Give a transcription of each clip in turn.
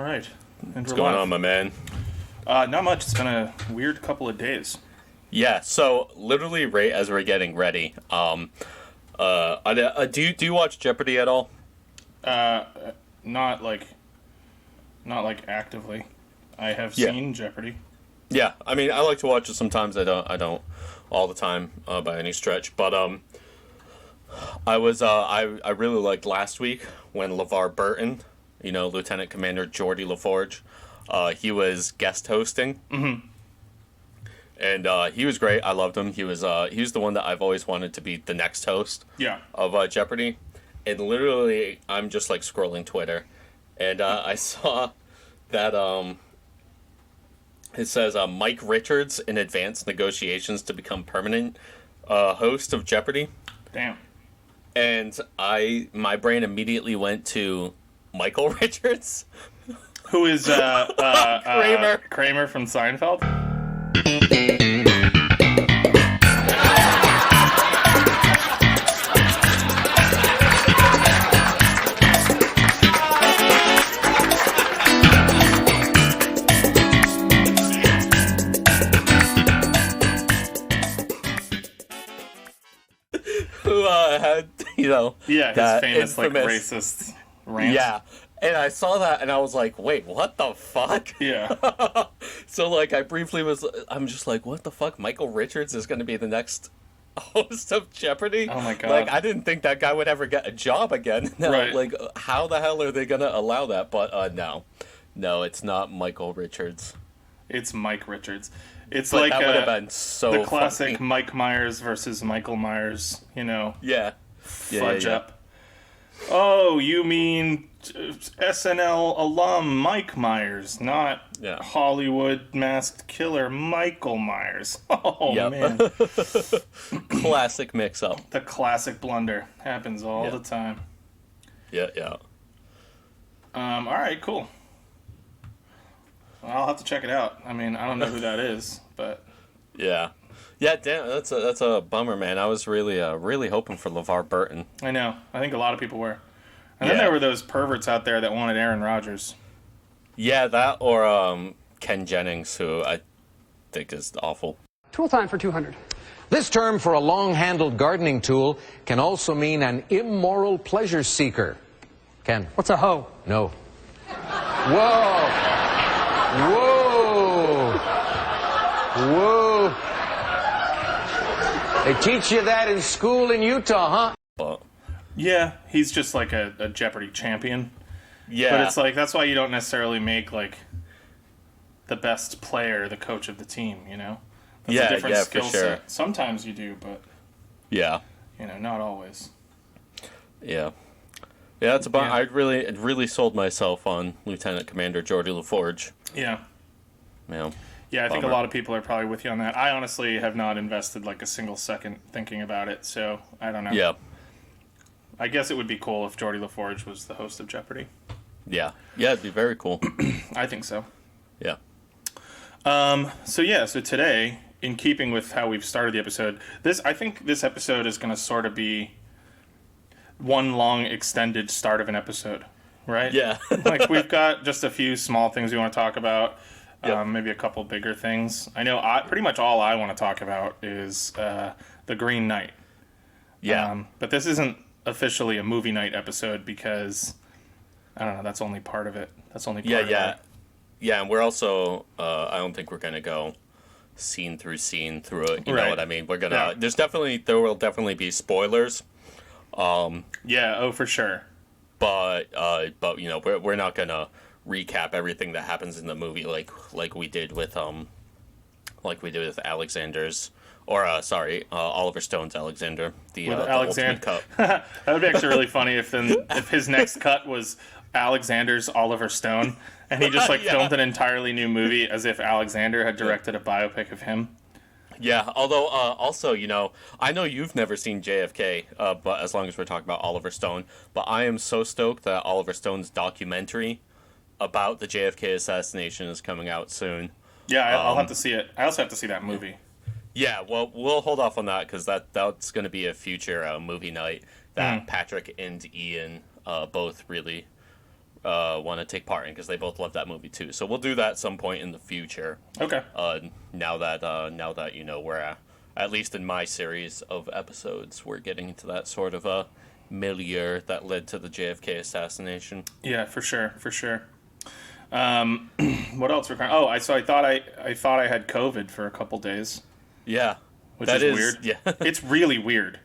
right. And What's going on, my man? Not much. It's been a weird couple of days. Yeah, so literally right as we're getting ready, do you watch Jeopardy at all? Not like actively. I have seen Jeopardy. Yeah, I mean, I like to watch it sometimes. I don't all the time by any stretch. But I really liked last week when LeVar Burton, Lieutenant Commander Geordie LaForge, he was guest hosting. Mm-hmm. And he was great. I loved him. He was the one that I've always wanted to be the next host. Yeah. Of Jeopardy. And literally, I'm just like scrolling Twitter, and I saw that it says Mike Richards in advanced negotiations to become permanent host of Jeopardy. Damn. And my brain immediately went to Michael Richards, who is Kramer from Seinfeld. Who had, his famous like racist rant. Yeah. And I saw that and I was like, wait, what the fuck? Yeah. So like I'm just like, what the fuck? Michael Richards is going to be the next host of Jeopardy? Oh my god. Like, I didn't think that guy would ever get a job again. No, right. Like, how the hell are they going to allow that? But no, it's not Michael Richards. It's Mike Richards. It's but like that would have been so the classic funny. Mike Myers versus Michael Myers, Yeah. Fudge up. Oh, you mean SNL alum Mike Myers, not Hollywood masked killer Michael Myers. Oh, man. Classic mix-up. The classic blunder. Happens all the time. Yeah. All right, cool. Well, I'll have to check it out. I mean, I don't know who that is, but... Yeah, damn, that's a bummer, man. I was really hoping for LeVar Burton. I know. I think a lot of people were. And then there were those perverts out there that wanted Aaron Rodgers. Yeah, that or Ken Jennings, who I think is awful. Tool time for 200. This term for a long-handled gardening tool can also mean an immoral pleasure seeker. Ken? What's a hoe? No. Whoa! They teach you that in school in Utah, huh? Yeah, he's just like a Jeopardy champion. Yeah. But it's like, that's why you don't necessarily make, like, the best player the coach of the team, That's a different skill set. Sometimes you do, but... Yeah. Not always. Yeah. Yeah, that's about... I really sold myself on Lieutenant Commander Geordie LaForge. Yeah. Yeah. Yeah, I think a lot of people are probably with you on that. I honestly have not invested like a single second thinking about it, so I don't know. Yeah. I guess it would be cool if Geordie LaForge was the host of Jeopardy. Yeah. Yeah, it'd be very cool. I think so. Yeah. So today, in keeping with how we've started the episode, I think this episode is going to sort of be one long extended start of an episode, right? Yeah. Like, we've got just a few small things we want to talk about. Yep. Maybe a couple bigger things. I know pretty much all I want to talk about is The Green Knight. Yeah. But this isn't officially a movie night episode because, I don't know, that's only part of it. That's only part of it. Yeah, and we're also, I don't think we're going to go scene through it. You know what I mean? We're going to, there will definitely be spoilers. For sure. But we're not going to recap everything that happens in the movie like we did with Alexander's Oliver Stone's Alexander, the Ultimate Cup. That would be actually really funny if his next cut was Alexander's Oliver Stone, and he just filmed an entirely new movie as if Alexander had directed a biopic of him. Yeah, although also, I know you've never seen JFK, but as long as we're talking about Oliver Stone, but I am so stoked that Oliver Stone's documentary about the JFK assassination is coming out soon. Yeah, I'll have to see it. I also have to see that movie. Yeah, well, we'll hold off on that because that's going to be a future movie night that Patrick and Ian both really want to take part in because they both love that movie too. So we'll do that at some point in the future. Okay. Now that we're at least in my series of episodes, we're getting into that sort of a milieu that led to the JFK assassination. Yeah, for sure. What else? I thought I had COVID for a couple days. Yeah, which is weird. Yeah, it's really weird.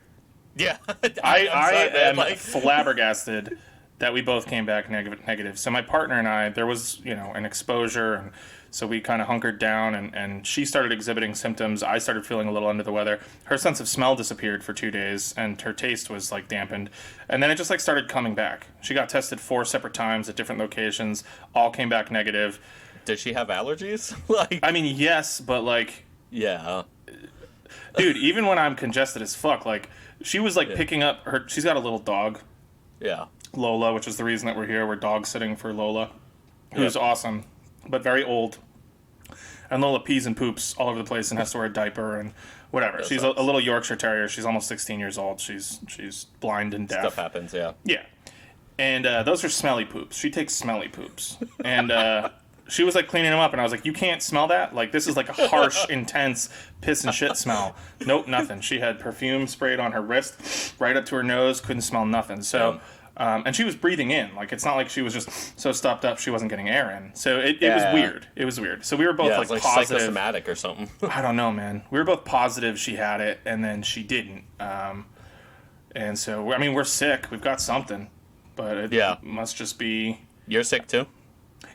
Yeah, I am flabbergasted that we both came back negative. So my partner and I, there was an exposure, and so we kind of hunkered down, and she started exhibiting symptoms. I started feeling a little under the weather. Her sense of smell disappeared for 2 days, and her taste was like dampened. And then it just like started coming back. She got tested 4 separate times at different locations, all came back negative. Does she have allergies? I mean, yes, but like, yeah. Dude, even when I'm congested as fuck, like, she was like picking up she's got a little dog. Yeah. Lola, which is the reason that we're here. We're dog sitting for Lola, who's awesome, but very old. And Lola pees and poops all over the place and has to wear a diaper and whatever. She's a little Yorkshire Terrier. She's almost 16 years old. She's blind and deaf. Stuff happens, yeah. Yeah. And those are smelly poops. She takes smelly poops. And she was like cleaning them up, and I was like, you can't smell that? Like, this is like a harsh, intense piss and shit smell. Nope, nothing. She had perfume sprayed on her wrist, right up to her nose, couldn't smell nothing. So... and she was breathing in. Like, it's not like she was just so stopped up she wasn't getting air in. So it was weird. It was weird. So we were both like positive. Psychosomatic or something. I don't know, man. We were both positive she had it, and then she didn't. And so, I mean, we're sick. We've got something. But it must just be... You're sick too?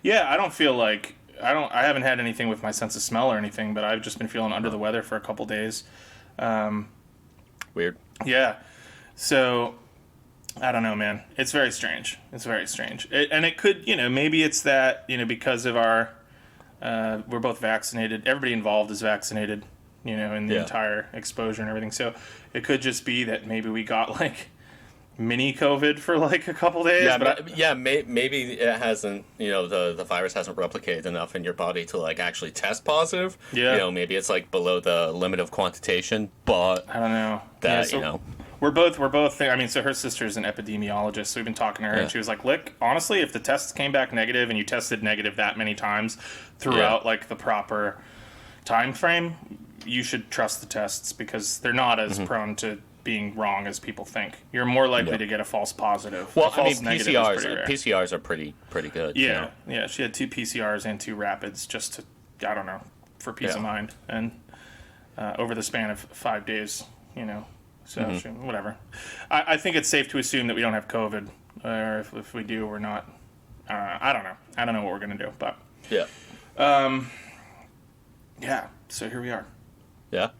Yeah, I don't feel like... I haven't had anything with my sense of smell or anything, but I've just been feeling under the weather for a couple days. Weird. Yeah. So... I don't know, man. It's very strange. And it could, maybe it's that, because of our, we're both vaccinated. Everybody involved is vaccinated, in the entire exposure and everything. So it could just be that maybe we got like mini COVID for like a couple days. Yeah, maybe it hasn't, the virus hasn't replicated enough in your body to like actually test positive. Yeah. Maybe it's like below the limit of quantitation, but I don't know. That, We're both. I mean, so her sister's an epidemiologist, so we've been talking to her, and she was like, "Look, honestly, if the tests came back negative and you tested negative that many times throughout like the proper time frame, you should trust the tests because they're not as prone to being wrong as people think. You're more likely to get a false positive. Well, I mean, PCRs are pretty good. Yeah, yeah. She had 2 PCRs and 2 rapids just to, I don't know, for peace of mind, and over the span of 5 days, So, whatever. I think it's safe to assume that we don't have COVID. Or if we do, we're not. I don't know. I don't know what we're going to do. But yeah. Yeah. So here we are. Yeah.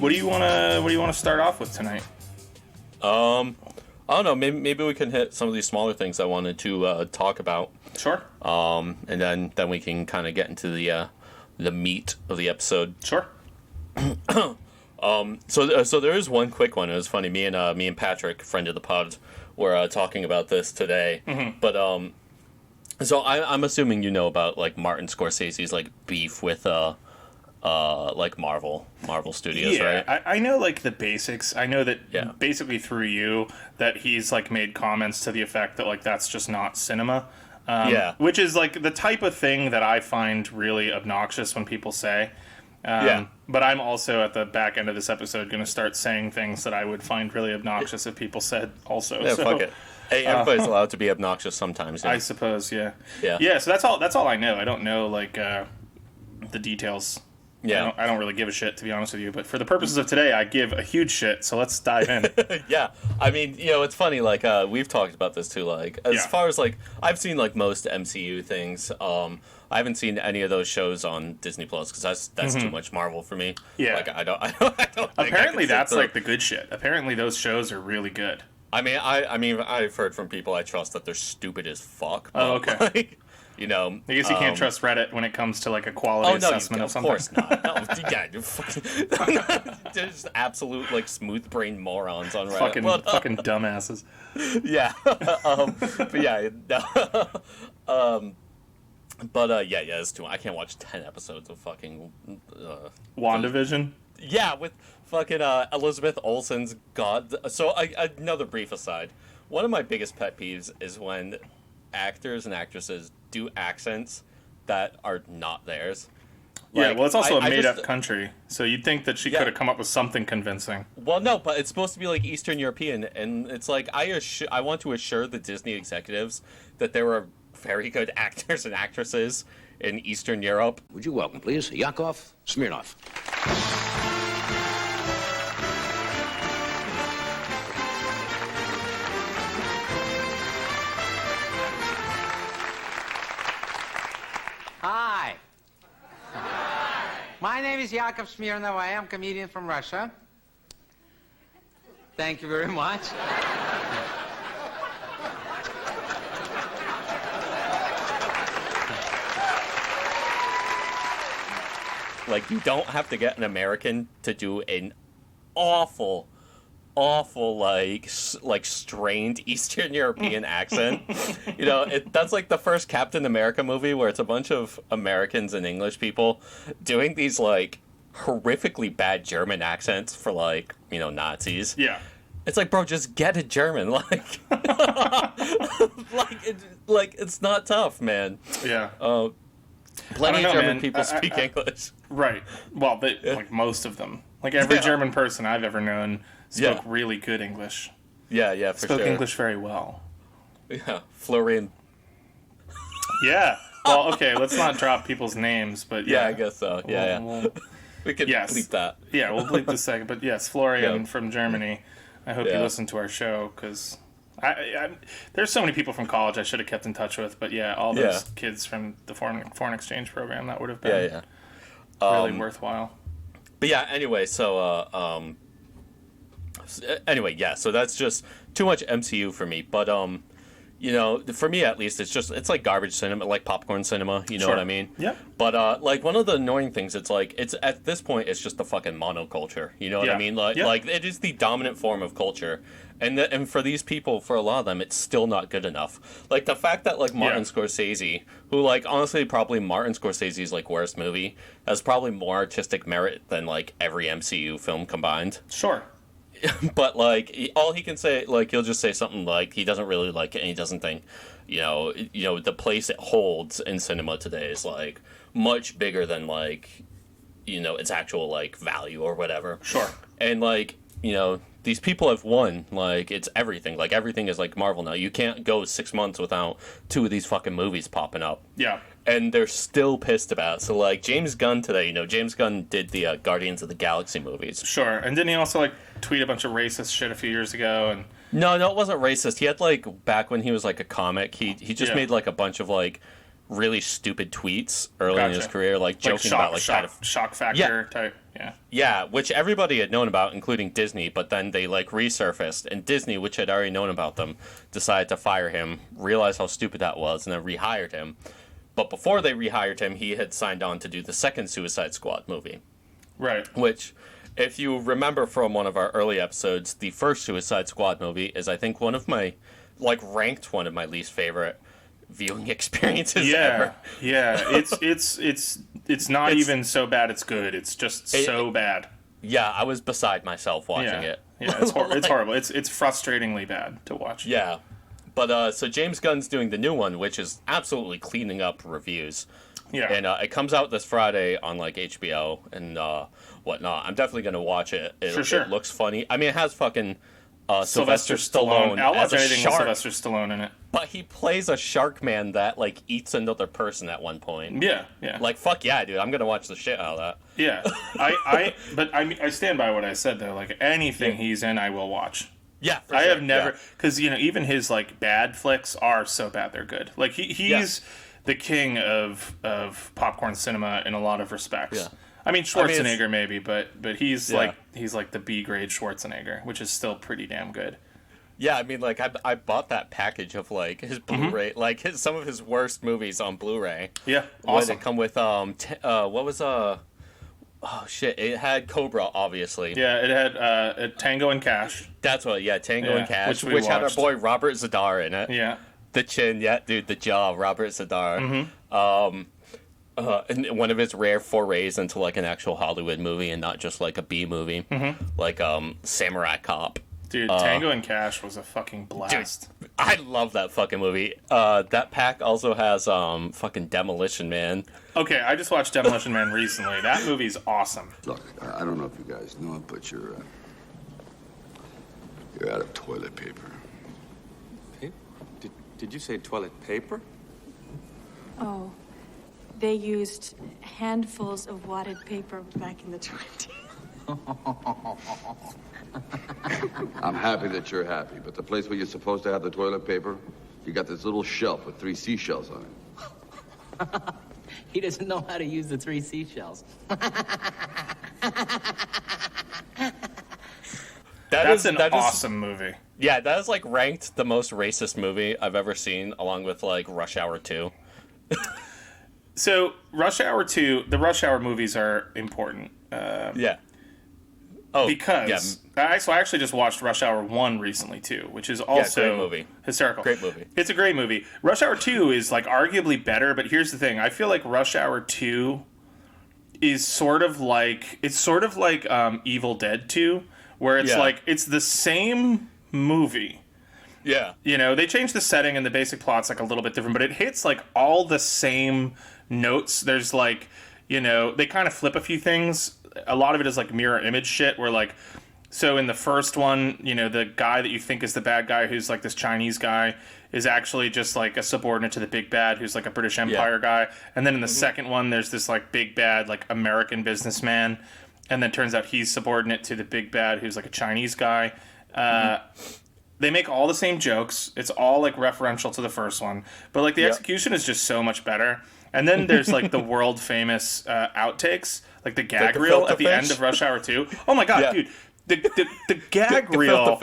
What do you want to start off with tonight? I don't know. Maybe we can hit some of these smaller things I wanted to talk about. Sure. And then we can kind of get into the meat of the episode. Sure. So there is one quick one. It was funny. Me and Patrick, friend of the pod, were talking about this today. Mm-hmm. But so I'm assuming you know about like Martin Scorsese's like beef with like Marvel Studios, right? I know like the basics. I know that basically through you that he's like made comments to the effect that like that's just not cinema. Which is like the type of thing that I find really obnoxious when people say. But I'm also at the back end of this episode going to start saying things that I would find really obnoxious if people said also. Yeah, fuck it. Hey, everybody's allowed to be obnoxious sometimes. Yeah. I suppose, yeah. So that's all I know. I don't know like the details. Yeah. I don't really give a shit, to be honest with you. But for the purposes of today, I give a huge shit. So let's dive in. Yeah. I mean, it's funny. Like, we've talked about this too. Like, as far as like, I've seen like most MCU things. I haven't seen any of those shows on Disney Plus because that's too much Marvel for me. Yeah. Like, I don't think Apparently, that's like like the good shit. Apparently, those shows are really good. I mean, I've heard from people I trust that they're stupid as fuck. Oh, okay. Like, I guess you can't trust Reddit when it comes to like a quality assessment of something. Of course not. No, yeah, there's absolute like smooth brain morons on Reddit. Fucking dumbasses. Yeah. But yeah. No. Yeah, it's too. I can't watch 10 episodes of fucking WandaVision. Yeah, with fucking Elizabeth Olsen's God. So another brief aside. One of my biggest pet peeves is when actors and actresses do accents that are not theirs. Yeah, well, it's also a made-up country, so you'd think that she could have come up with something convincing. Well, no, but it's supposed to be like Eastern European, and it's like I want to assure the Disney executives that there are very good actors and actresses in Eastern Europe. Would you welcome, please, Yakov Smirnov. Hi. My name is Yakov Smirnov. I am a comedian from Russia. Thank you very much. Like, you don't have to get an American to do an awful, like strained Eastern European accent. That's like the first Captain America movie where it's a bunch of Americans and English people doing these like horrifically bad German accents for like, Nazis. Yeah. It's like, bro, just get a German. Like, it's not tough, man. Yeah. Plenty of German people speak English. Right. Well, like most of them. Like every German person I've ever known spoke really good English. Yeah, for sure. Spoke English very well. Yeah, Florian. Yeah. Well, okay, let's not drop people's names, but yeah. I guess so. Yeah. We could bleep that. Yeah, we'll bleep this second. But yes, Florian from Germany. I hope you listen to our show, because there's so many people from college I should have kept in touch with. But yeah, all those kids from the foreign exchange program, that would have been really worthwhile. But yeah, anyway, so so that's just too much MCU for me. But for me at least, it's like garbage cinema, like popcorn cinema. You know what I mean? Yeah. But like one of the annoying things, it's like it's at this point, it's just the fucking monoculture. You know what I mean? Like it is the dominant form of culture, and for these people, for a lot of them, it's still not good enough. Like the fact that like Martin Scorsese, who like honestly probably Martin Scorsese's like worst movie, has probably more artistic merit than like every MCU film combined. Sure. But like all he can say, like he'll just say something like he doesn't really like it and he doesn't think the place it holds in cinema today is like much bigger than like its actual like value or whatever. Sure. And like these people have won, like it's everything, like everything is like Marvel now. You can't go 6 months without 2 of these fucking movies popping up. Yeah. And they're still pissed about it. So like James Gunn today, James Gunn did the Guardians of the Galaxy movies. Sure. And didn't he also like tweet a bunch of racist shit a few years ago? And No, it wasn't racist. He had like back when he was like a comic, he just made like a bunch of like really stupid tweets early in his career, like joking about like shock factor type. Yeah, which everybody had known about, including Disney, but then they like resurfaced, and Disney, which had already known about them, decided to fire him, realized how stupid that was, and then rehired him. But before they rehired him, he had signed on to do the second Suicide Squad movie. Right. Which, if you remember from one of our early episodes, the first Suicide Squad movie is, I think, one of my least favorite viewing experiences ever. Yeah. It's not even so bad it's good. It's just so bad. Yeah, I was beside myself watching it. Yeah, it's horrible. It's frustratingly bad to watch. Yeah. But so James Gunn's doing the new one, which is absolutely cleaning up reviews. Yeah. And it comes out this Friday on like HBO and whatnot. I'm definitely gonna watch it. For sure. It looks funny. I mean, it has fucking Sylvester Stallone I'll as watch a anything with shark, Sylvester Stallone in it. but he plays a shark man that like eats another person at one point. Yeah, yeah. Like fuck yeah, dude! I'm gonna watch the shit out of that. Yeah, but I stand by what I said though. Like anything he's in, I will watch. Yeah, for I sure. have never, because even his like bad flicks are so bad they're good. Like he's the king of popcorn cinema in a lot of respects. Yeah. I mean Schwarzenegger maybe, but he's like the B grade Schwarzenegger, which is still pretty damn good. Yeah, I mean, like, I bought that package of, like, his Blu-ray, like, some of his worst movies on Blu-ray. Yeah, awesome. They come with, what was, oh, shit, it had Cobra, obviously. Yeah, it had Tango and Cash. That's what, Tango and Cash, which had our boy Robert Zadar in it. Yeah. The chin, dude, the jaw, Robert Zadar. And one of his rare forays into, like, an actual Hollywood movie and not just, like, a B movie. Like, Samurai Cop. Dude, Tango and Cash was a fucking blast. Dude, I love that fucking movie. That pack also has fucking Demolition Man. Okay, I just watched Demolition Man recently. That movie's awesome. Look, I don't know if you guys know it, but you're out of toilet paper. Did you say toilet paper? Oh, they used handfuls of wadded paper back in the 20s. I'm happy that you're happy, but the place where you're supposed to have the toilet paper, you got this little shelf with 3 seashells on it. He doesn't know how to use the 3 seashells. That's an awesome movie. Yeah, that is like ranked the most racist movie I've ever seen, along with like Rush Hour 2. So Rush Hour 2, the Rush Hour movies are important. Yeah. Oh, because I actually just watched Rush Hour 1 recently too, which is also great movie. Hysterical. Great movie. It's a great movie. Rush Hour 2 is like arguably better, but here's the thing. I feel like Rush Hour 2 is sort of like Evil Dead 2, where it's like it's the same movie. Yeah. You know, they changed the setting and the basic plot's like a little bit different, but it hits like all the same notes. There's like, you know, they kind of flip a few things. A lot of it is like mirror image shit where like, so in the first one, you know, the guy that you think is the bad guy who's like this Chinese guy is actually just like a subordinate to the big bad who's like a British Empire guy. And then in the second one, there's this like big bad like American businessman. And then turns out he's subordinate to the big bad who's like a Chinese guy. They make all the same jokes. It's all like referential to the first one. But like the execution is just so much better. And then there's like the world famous outtakes, like the gag reel at the end of Rush Hour 2. Oh my god, dude. The gag reel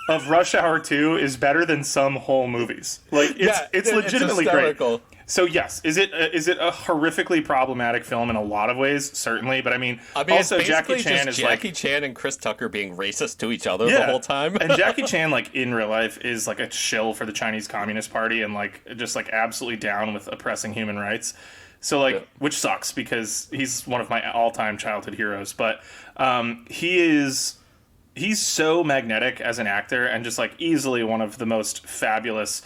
of Rush Hour 2 is better than some whole movies. Like it's legitimately great. So yes, is it a horrifically problematic film in a lot of ways? Certainly, but I mean also Jackie Chan is Jackie Chan and Chris Tucker being racist to each other the whole time. And Jackie Chan, like in real life, is like a shill for the Chinese Communist Party and like just like absolutely down with oppressing human rights. So like, which sucks because he's one of my all-time childhood heroes. But he's so magnetic as an actor and just like easily one of the most fabulous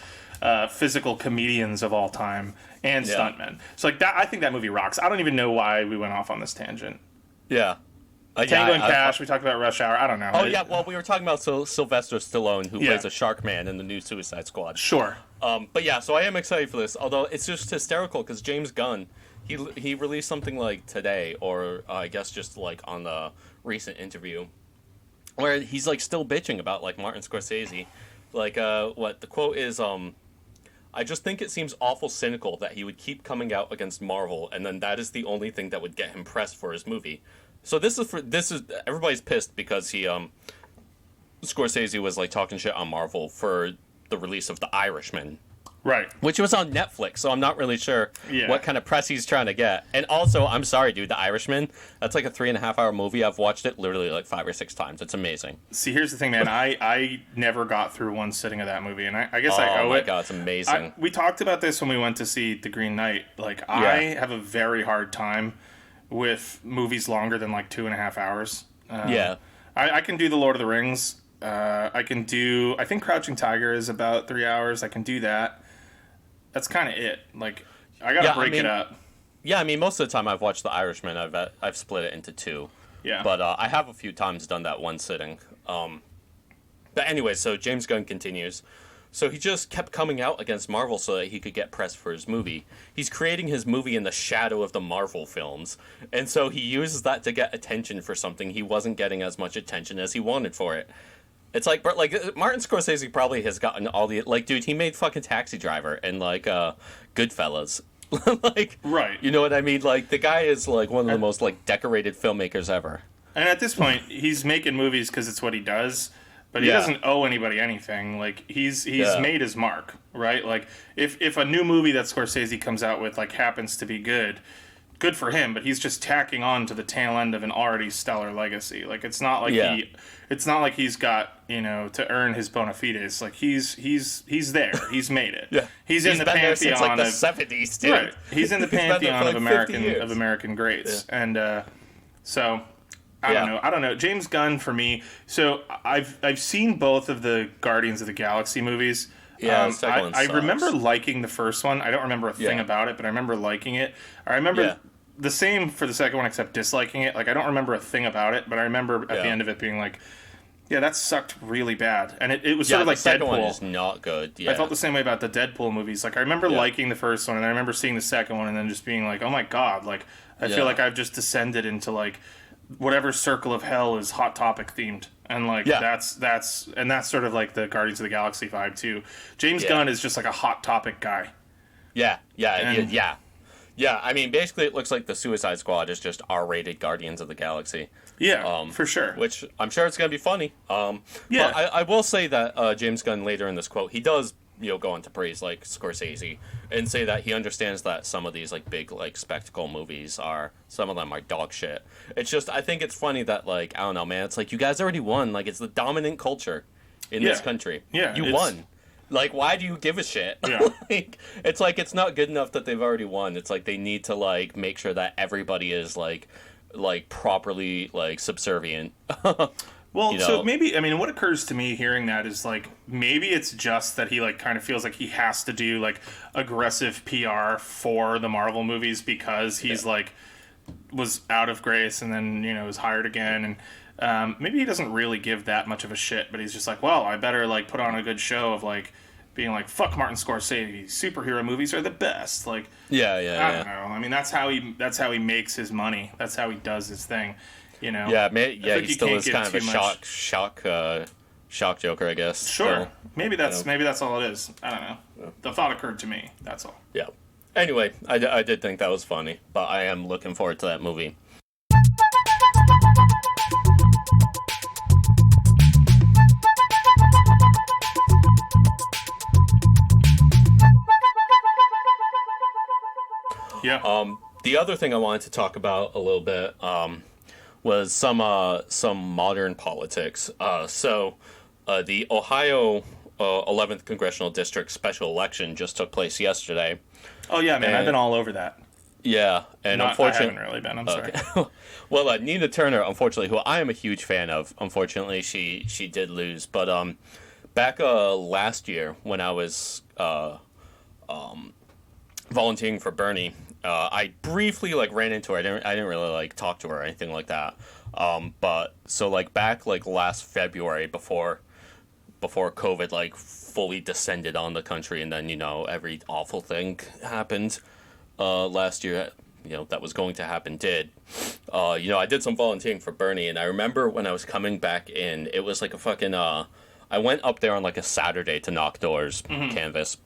physical comedians of all time and stuntmen. So like that, I think that movie rocks. I don't even know why we went off on this tangent. Yeah. Tango and Cash, we talked about Rush Hour. I don't know. Oh, yeah, well, we were talking about Sylvester Stallone, who plays a shark man in the new Suicide Squad. Sure. But yeah, so I am excited for this, although it's just hysterical because James Gunn, he released something like today, or I guess just like on the recent interview, where he's like still bitching about like Martin Scorsese. Like, what the quote is, I just think it seems awful cynical that he would keep coming out against Marvel, and then that is the only thing that would get him pressed for his movie. So this is everybody's pissed because Scorsese was like talking shit on Marvel for the release of The Irishman. Right. Which was on Netflix, so I'm not really sure what kind of press he's trying to get. And also, I'm sorry, dude, The Irishman, that's like a 3.5-hour movie. I've watched it literally like 5 or 6 times. It's amazing. See, here's the thing, man. I never got through one sitting of that movie, and I guess I owe it. Oh my god, it's amazing. We talked about this when we went to see The Green Knight. Like, I have a very hard time with movies longer than like 2.5 hours. I can do The Lord of the Rings. I think Crouching Tiger is about 3 hours. I can do that. That's kind of it. Like, I gotta break it up. Yeah, I mean, most of the time I've watched The Irishman, I've split it into 2. Yeah. But I have a few times done that one sitting. But anyway, so James Gunn continues. So he just kept coming out against Marvel so that he could get press for his movie. He's creating his movie in the shadow of the Marvel films. And so he uses that to get attention for something he wasn't getting as much attention as he wanted for it. It's like, but like Martin Scorsese probably has gotten all the, like, dude, he made fucking Taxi Driver and like Goodfellas. Like, right. You know what I mean? Like, the guy is like one of the most like decorated filmmakers ever. And at this point, he's making movies because it's what he does. But he doesn't owe anybody anything. Like, he's made his mark, right? Like, if a new movie that Scorsese comes out with, like, happens to be good for him, but he's just tacking on to the tail end of an already stellar legacy. Like, it's not like he's got, you know, to earn his bona fides. Like, he's there. He's made it. He's in the pantheon since, like, the 70s, dude. Right. He's in the pantheon of American greats. Yeah. And so I don't know. James Gunn for me. So I've seen both of the Guardians of the Galaxy movies. Yeah, the second one I sucks. remember liking the first one. I don't remember a thing about it, but I remember liking it. I remember the same for the second one, except disliking it. Like, I don't remember a thing about it, but I remember at the end of it being like, yeah, that sucked really bad. And it was sort of like the second Deadpool. one is not good. Yeah. I felt the same way about the Deadpool movies. Like, I remember liking the first one, and I remember seeing the second one, and then just being like, oh my god, like, I feel like I've just descended into, like, whatever circle of hell is Hot Topic themed. And like that's sort of like the Guardians of the Galaxy vibe too. James Gunn is just like a Hot Topic guy. Yeah. I mean, basically, it looks like the Suicide Squad is just R-rated Guardians of the Galaxy. Yeah, for sure. Which I'm sure it's gonna be funny. But I will say that James Gunn later in this quote, he does, you know, go on to praise like Scorsese and say that he understands that some of these like big like spectacle movies some of them are dog shit. It's just, I think it's funny that, like, I don't know, man, it's like, you guys already won. Like, it's the dominant culture in this country. Yeah, you won. Like, why do you give a shit? Yeah. Like, it's like, it's not good enough that they've already won. It's like they need to like make sure that everybody is like properly like subservient. Well, you know? So maybe, I mean, what occurs to me hearing that is, like, maybe it's just that he, like, kind of feels like he has to do, like, aggressive PR for the Marvel movies because he's, like, was out of grace and then, you know, was hired again. And maybe he doesn't really give that much of a shit, but he's just like, well, I better, like, put on a good show of, like, being like, fuck Martin Scorsese, superhero movies are the best. Like, I don't know. I mean, that's how he makes his money. That's how he does his thing. You know, he still is kind of a shock joker, I guess. Sure, so, maybe that's all it is. I don't know. Yeah. The thought occurred to me. That's all. Yeah. Anyway, I did think that was funny, but I am looking forward to that movie. Yeah. The other thing I wanted to talk about a little bit was some modern politics. So the Ohio 11th Congressional District special election just took place yesterday. Oh yeah, man, I've been all over that. Yeah, and unfortunately, I haven't really been. I'm sorry. Well, Nina Turner, unfortunately, who I am a huge fan of, unfortunately she did lose. But back last year when I was volunteering for Bernie, I briefly like ran into her. I didn't really like talk to her or anything like that. But so like back like last February before COVID like fully descended on the country, and then, you know, every awful thing happened last year, you know, that was going to happen did. You know, I did some volunteering for Bernie, and I remember when I was coming back in, it was like a fucking I went up there on like a Saturday to knock doors, canvas.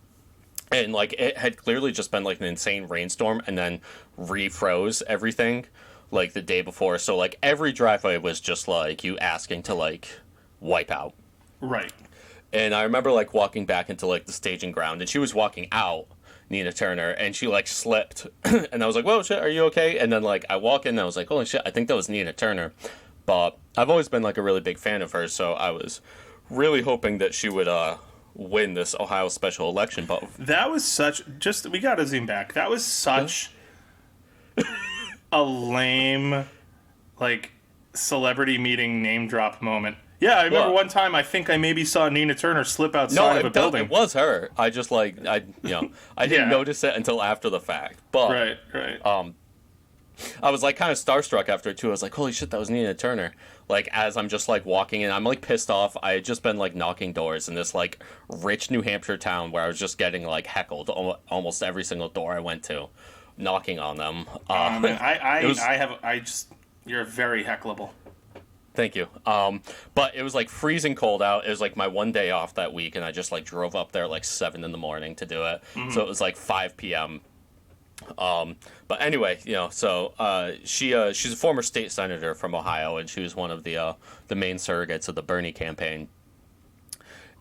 And, like, it had clearly just been, like, an insane rainstorm and then refroze everything, like, the day before. So, like, every driveway was just, like, you asking to, like, wipe out. Right. And I remember, like, walking back into, like, the staging ground, and she was walking out, Nina Turner, and she, like, slipped. And I was like, whoa, shit, are you okay? And then, like, I walk in, and I was like, holy shit, I think that was Nina Turner. But I've always been, like, a really big fan of hers, so I was really hoping that she would, win this Ohio special election. But that was we gotta zoom back. That was such a lame, like, celebrity meeting name drop moment. Yeah, I remember one time I think I maybe saw Nina Turner slip outside of a building. It was her. I just like I didn't notice it until after the fact. But right. I was like kind of starstruck after it too. I was like, holy shit, that was Nina Turner. Like as I'm just like walking in, I'm like pissed off. I had just been like knocking doors in this like rich New Hampshire town where I was just getting like heckled almost every single door I went to, knocking on them. You're very heckleable. Thank you. But it was like freezing cold out. It was like my one day off that week, and I just like drove up there like 7 a.m. to do it. So it was like 5 p.m. But anyway, so she's a former state senator from Ohio, and she was one of the main surrogates of the Bernie campaign.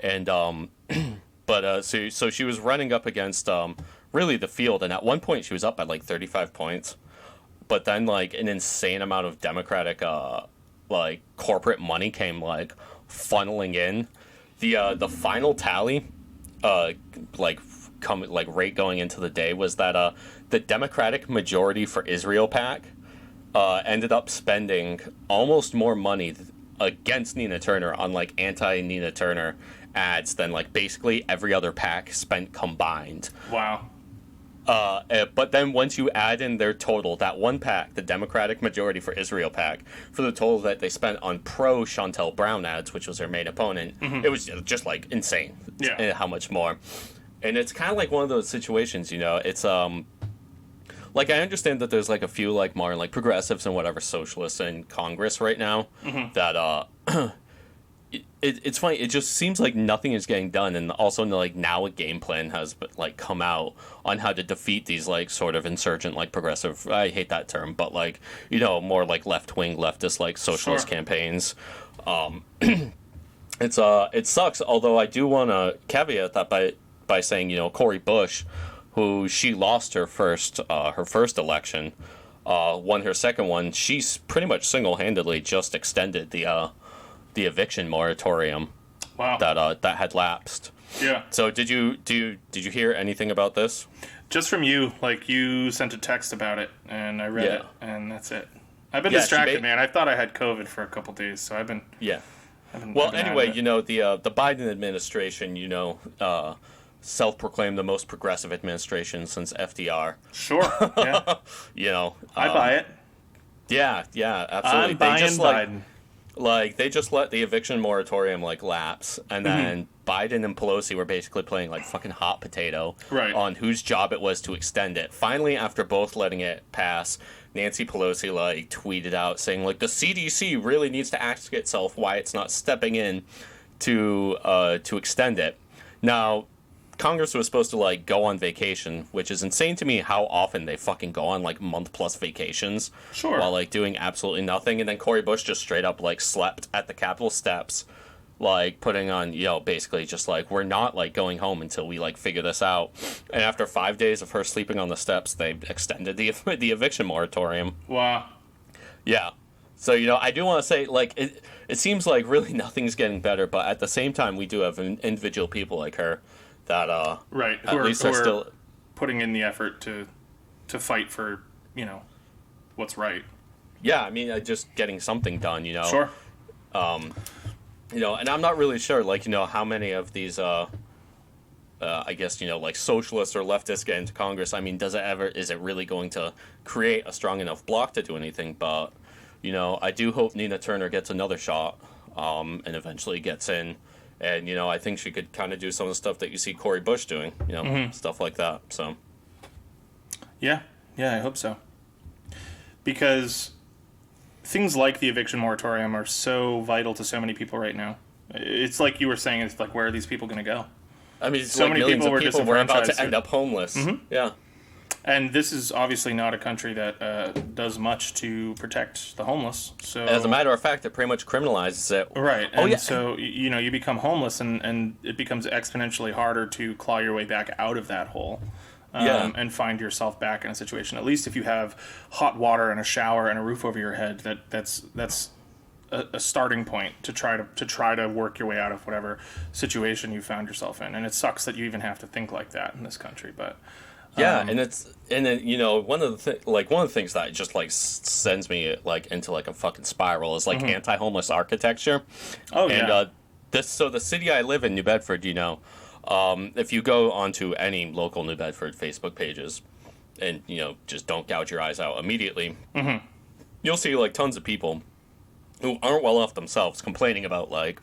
And so she was running up against really the field, and at one point she was up by like 35 points. But then like an insane amount of Democratic like corporate money came like funneling in. The final tally rate going into the day was that the Democratic Majority for Israel PAC ended up spending almost more money against Nina Turner on like anti-Nina Turner ads than like basically every other PAC spent combined. Wow. But then once you add in their total, that one PAC, the Democratic Majority for Israel PAC, for the total that they spent on pro-Chantel Brown ads, which was their main opponent, it was just like insane. Yeah. How much more. And it's kind of like one of those situations, it's like I understand that there's like a few like more like progressives and whatever socialists in Congress right now that it's funny. It just seems like nothing is getting done, and also like now a game plan has like come out on how to defeat these like sort of insurgent like progressive. I hate that term, but like more like left wing leftist like socialist campaigns. It sucks. Although I do want to caveat that by saying Cori Bush, who she lost her first election, won her second one. She's pretty much single-handedly just extended the eviction moratorium. Wow. That had lapsed. Yeah. So did you hear anything about this? Just from you, like you sent a text about it, and I read it, and that's it. I've been distracted, man. I thought I had COVID for a couple days, so I've been. Yeah. Well, anyway, the Biden administration, self-proclaimed the most progressive administration since FDR. Sure. Yeah. I buy it. Yeah, absolutely. I'm buying Biden. Like they just let the eviction moratorium like lapse, and then Biden and Pelosi were basically playing like fucking hot potato on whose job it was to extend it. Finally, after both letting it pass, Nancy Pelosi like tweeted out saying like the CDC really needs to ask itself why it's not stepping in to extend it. Now, Congress was supposed to like go on vacation, which is insane to me how often they fucking go on like month-plus vacations while like doing absolutely nothing. And then Cori Bush just straight up like slept at the Capitol steps, like putting on basically just like we're not like going home until we like figure this out. And after 5 days of her sleeping on the steps, they extended the eviction moratorium. Wow. Yeah. So I do want to say like it seems like really nothing's getting better, but at the same time we do have individual people like her that who are still putting in the effort to fight for what's right. Yeah, I mean just getting something done. Sure. And I'm not really sure like how many of these I guess like socialists or leftists get into Congress. I mean, is it really going to create a strong enough bloc to do anything? But I do hope Nina Turner gets another shot and eventually gets in. And, I think she could kind of do some of the stuff that you see Cori Bush doing, stuff like that. So, yeah, I hope so. Because things like the eviction moratorium are so vital to so many people right now. It's like you were saying, it's like, where are these people going to go? I mean, so like many people were about to end up homeless. Yeah. And this is obviously not a country that does much to protect the homeless. So, as a matter of fact, it pretty much criminalizes it. Right. And so, you become homeless, and it becomes exponentially harder to claw your way back out of that hole. And find yourself back in a situation. At least if you have hot water and a shower and a roof over your head, that's a starting point to try to work your way out of whatever situation you found yourself in. And it sucks that you even have to think like that in this country, but. Yeah, and then one of the things that just like sends me like into like a fucking spiral is like anti-homeless architecture. Oh yeah. And the city I live in, New Bedford, if you go onto any local New Bedford Facebook pages, and just don't gouge your eyes out immediately, you'll see like tons of people who aren't well off themselves complaining about like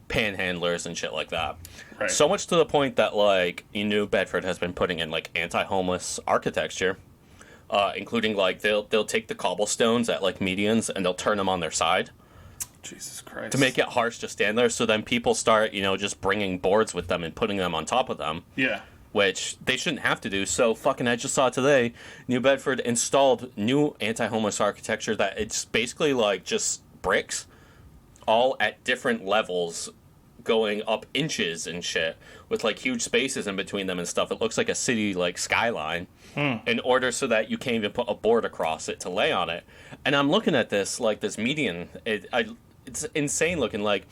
panhandlers and shit like that. Right. So much to the point that like New Bedford has been putting in like anti-homeless architecture, including like they'll take the cobblestones at like medians and they'll turn them on their side. Jesus Christ. To make it harsh to stand there, so then people start, just bringing boards with them and putting them on top of them. Yeah. Which they shouldn't have to do. So fucking, I just saw today, New Bedford installed new anti-homeless architecture that it's basically like just bricks, all at different levels, going up inches and shit, with like huge spaces in between them and stuff. It looks like a city like skyline, in order so that you can't even put a board across it to lay on it. And I'm looking at this like this median. It's insane looking. Like,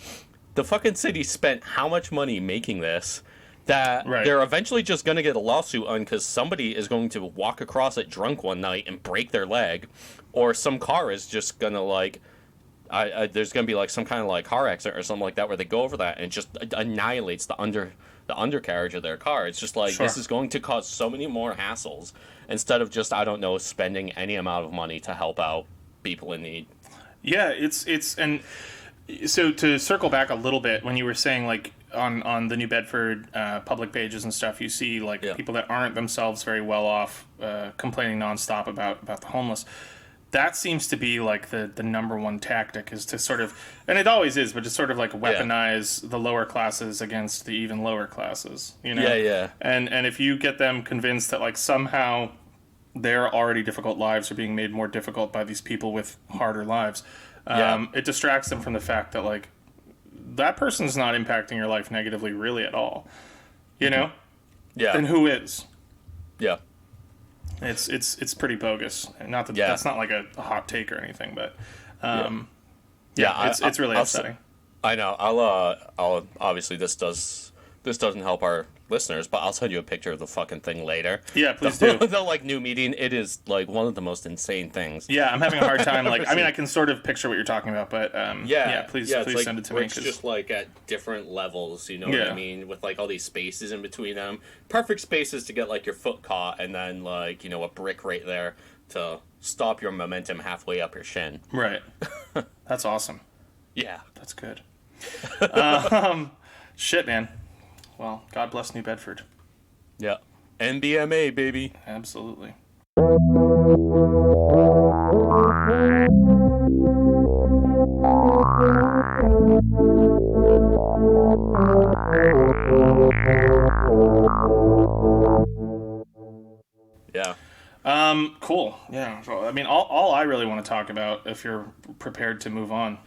the fucking city spent how much money making this that they're eventually just going to get a lawsuit on because somebody is going to walk across it drunk one night and break their leg, or some car is just going to like, there's going to be like some kind of like car accident or something like that where they go over that and it just annihilates the undercarriage of their car. It's just like, this is going to cause so many more hassles instead of just, I don't know, spending any amount of money to help out people in need. Yeah, it's and so to circle back a little bit, when you were saying like on the New Bedford public pages and stuff, you see like people that aren't themselves very well off complaining nonstop about the homeless. That seems to be like the number one tactic, is to sort of, and it always is, but to sort of like weaponize the lower classes against the even lower classes, Yeah. And if you get them convinced that like somehow their already difficult lives are being made more difficult by these people with harder lives, it distracts them from the fact that like that person's not impacting your life negatively really at all, Yeah. Then who is? Yeah. It's pretty bogus. Not that that's not like a hot take or anything, but it's really upsetting. I know. I'll obviously this doesn't help our listeners, but I'll send you a picture of the fucking thing later. Yeah, please do. The like new meeting, it is like one of the most insane things. Yeah, I'm having a hard time. Like, I mean, I can sort of picture what you're talking about, but please like, send it to me. It's just like at different levels, you know what I mean? With like all these spaces in between them, perfect spaces to get like your foot caught, and then like a brick right there to stop your momentum halfway up your shin. Right. That's awesome. Yeah, that's good. Shit, man. Well, God bless New Bedford. Yeah. NBMA, baby. Absolutely. Yeah. Cool. Yeah. So, I mean, all I really want to talk about, if you're prepared to move on.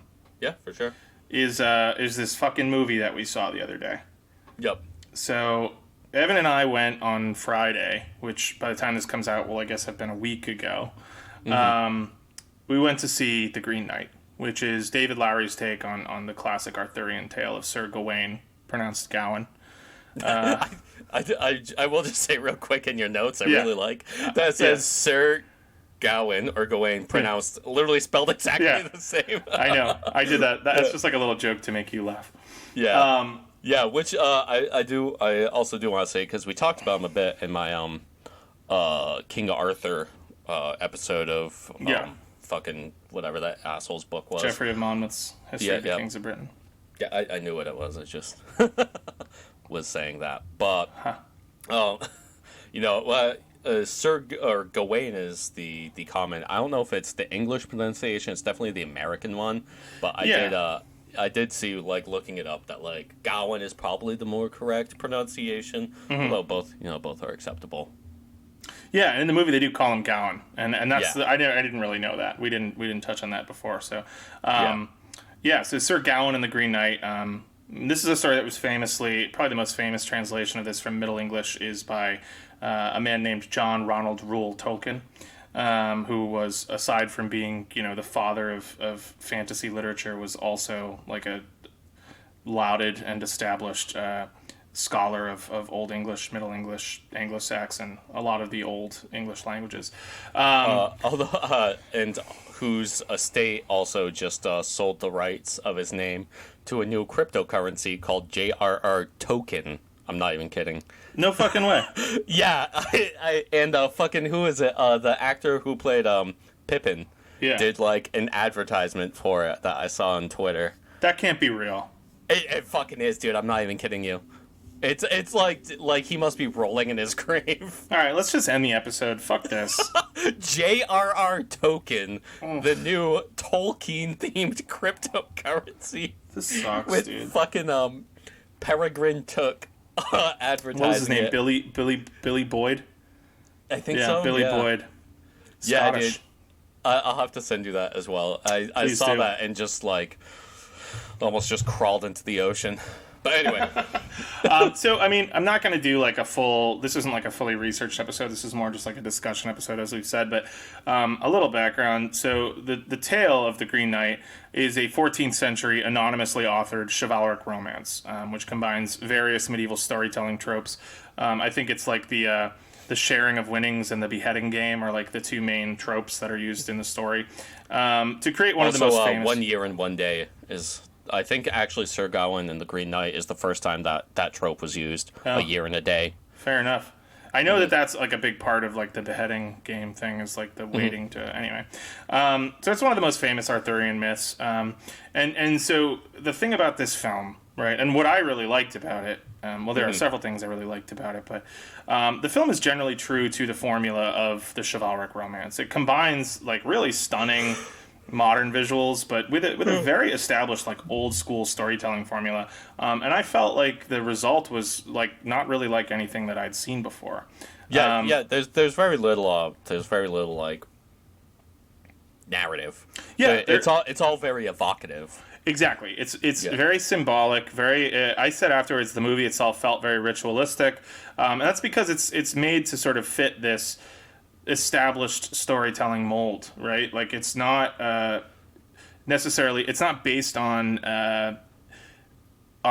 Yeah, for sure. Is this fucking movie that we saw the other day. Yep. So, Evan and I went on Friday, which by the time this comes out will, I guess, have been a week ago. Mm-hmm. We went to see The Green Knight, which is David Lowery's take on the classic Arthurian tale of Sir Gawain, pronounced Gawain. I will just say real quick in your notes, I really like that says Sir Gawain or Gawain, pronounced literally spelled exactly the same. I know. I did that. That's just like a little joke to make you laugh. Yeah. Which I also do want to say, because we talked about him a bit in my King Arthur episode of fucking whatever that asshole's book was. Geoffrey of Monmouth's History of the Kings of Britain. Yeah, I knew what it was. I just was saying that. But, Sir or Gawain is the common. I don't know if it's the English pronunciation. It's definitely the American one. But I did see, like, looking it up, that like Gawain is probably the more correct pronunciation. Although both are acceptable. Yeah, and in the movie they do call him Gawain, and that's I didn't really know that. We didn't touch on that before. So, so Sir Gawain and the Green Knight. This is a story that was probably the most famous translation of this from Middle English is by a man named John Ronald Reuel Tolkien, who was, aside from being, the father of fantasy literature, was also like a lauded and established scholar of Old English, Middle English, Anglo-Saxon, a lot of the Old English languages. And whose estate also just sold the rights of his name to a new cryptocurrency called JRR Token, I'm not even kidding. No fucking way. Yeah, and fucking who is it? The actor who played Pippin did like an advertisement for it that I saw on Twitter. That can't be real. It fucking is, dude. I'm not even kidding you. It's like he must be rolling in his grave. All right, let's just end the episode. Fuck this. J.R.R. Token, the new Tolkien-themed cryptocurrency. This sucks, with dude. Fucking Peregrine Took advertising. What was his name? It. Billy Boyd. I think so. Billy Boyd. Scottish. Yeah, dude. I'll have to send you that as well. I saw that and just like almost just crawled into the ocean. But anyway. So, I mean, I'm not going to do like a full... This isn't like a fully researched episode. This is more just like a discussion episode, as we've said. But a little background. So, the tale of the Green Knight is a 14th century anonymously authored chivalric romance, which combines various medieval storytelling tropes. I think it's like the sharing of winnings and the beheading game are like the two main tropes that are used in the story. To create one of the most famous... 1 year and 1 day is... I think actually Sir Gawain and the Green Knight is the first time that trope was used. A year and a day. Fair enough. I know that's like a big part of like the beheading game thing is like the waiting to anyway. So it's one of the most famous Arthurian myths. And so the thing about this film, right, and what I really liked about it, well, there are several things I really liked about it, but the film is generally true to the formula of the chivalric romance. It combines like really stunning modern visuals, but with a very established like old school storytelling formula, and I felt like the result was like not really like anything that I'd seen before. There's very little like narrative. Yeah, it's all very evocative. Exactly. It's very symbolic. Very. I said afterwards the movie itself felt very ritualistic, and that's because it's made to sort of fit this established storytelling mold, right? Like it's not necessarily, it's not based on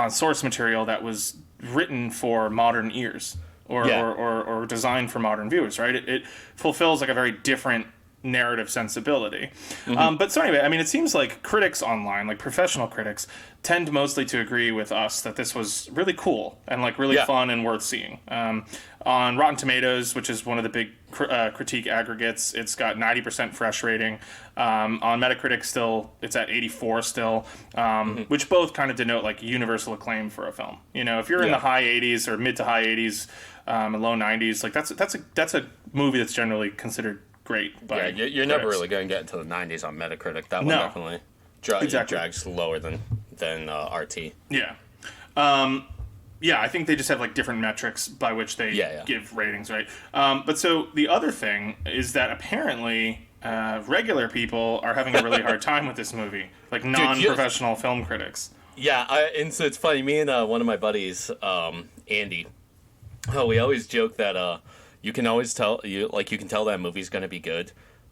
source material that was written for modern ears or designed for modern viewers, right? It fulfills like a very different narrative sensibility. But so anyway, I mean, it seems like critics online, like professional critics, tend mostly to agree with us that this was really cool and like really fun and worth seeing. On Rotten Tomatoes, which is one of the big critique aggregates, it's got 90% fresh rating. On Metacritic, still it's at 84 still, which both kind of denote like universal acclaim for a film. You know, if you're in the high 80s or mid to high 80s and low 90s, like that's a movie that's generally considered great. You're never really going to get into the 90s on Metacritic. That one definitely drags lower than RT. Yeah. I think they just have like different metrics by which they give ratings, right? But so the other thing is that apparently regular people are having a really hard time with this movie, like non-professional film critics. Yeah, and so it's funny. Me and one of my buddies, Andy, we always joke that you can always tell that movie's going to be good.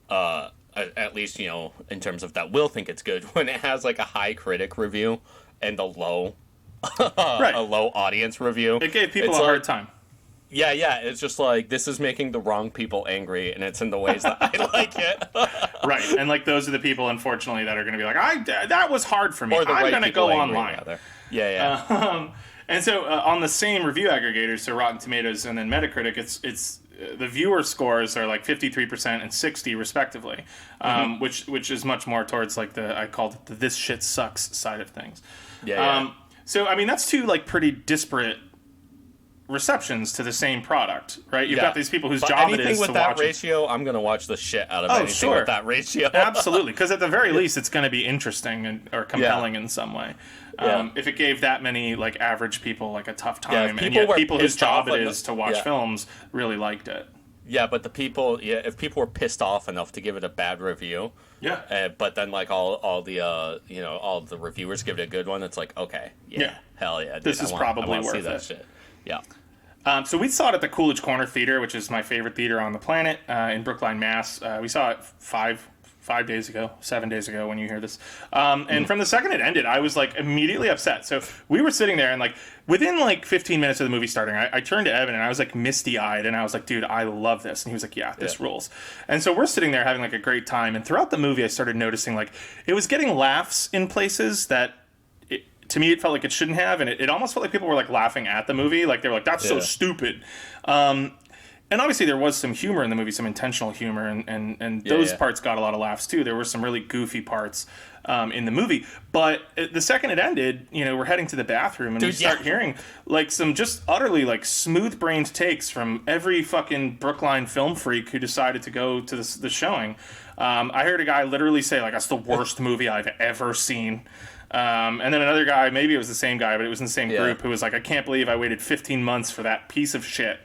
At least, you know, in terms of that we'll think it's good when it has like a high critic review and a low audience review. It gave people a hard time. Yeah, it's just like, this is making the wrong people angry, and it's in the ways that I like it. Right, and like those are the people, unfortunately, that are going to be like, that was hard for me. I'm going to go online. Rather. Yeah. And so on the same review aggregators, so Rotten Tomatoes and then Metacritic, it's the viewer scores are like 53% and 60 respectively, which is much more towards like I called it the "this shit sucks" side of things. So I mean that's two like pretty disparate receptions to the same product, right? You've got these people whose job it is to watch anything with that ratio. I'm going to watch the shit out of anything with that ratio. Absolutely, because at the very least, it's going to be interesting or compelling in some way. If it gave that many like average people like a tough time, and yet people whose job it is to watch films really liked it. Yeah, but if people were pissed off enough to give it a bad review, but then like all the reviewers give it a good one, it's like, okay, hell yeah, dude, this is probably worth see that it. Shit. Yeah. So we saw it at the Coolidge Corner Theater, which is my favorite theater on the planet, in Brookline, Mass. We saw it 7 days ago when you hear this. And from the second it ended, I was like immediately upset. So we were sitting there and like within like 15 minutes of the movie starting, I turned to Evan and I was like misty eyed and I was like, dude, I love this. And he was like, yeah, this rules. And so we're sitting there having like a great time. And throughout the movie, I started noticing like it was getting laughs in places that to me, it felt like it shouldn't have, and it almost felt like people were like laughing at the movie, like they were like, "That's so stupid." And obviously there was some humor in the movie, some intentional humor, and those parts got a lot of laughs too. There were some really goofy parts in the movie, but the second it ended, we're heading to the bathroom and we start hearing like some just utterly like smooth-brained takes from every fucking Brookline film freak who decided to go to the showing. I heard a guy literally say like, "That's the worst movie I've ever seen." And then another guy, maybe it was the same guy, but it was in the same group, who was like, "I can't believe I waited 15 months for that piece of shit."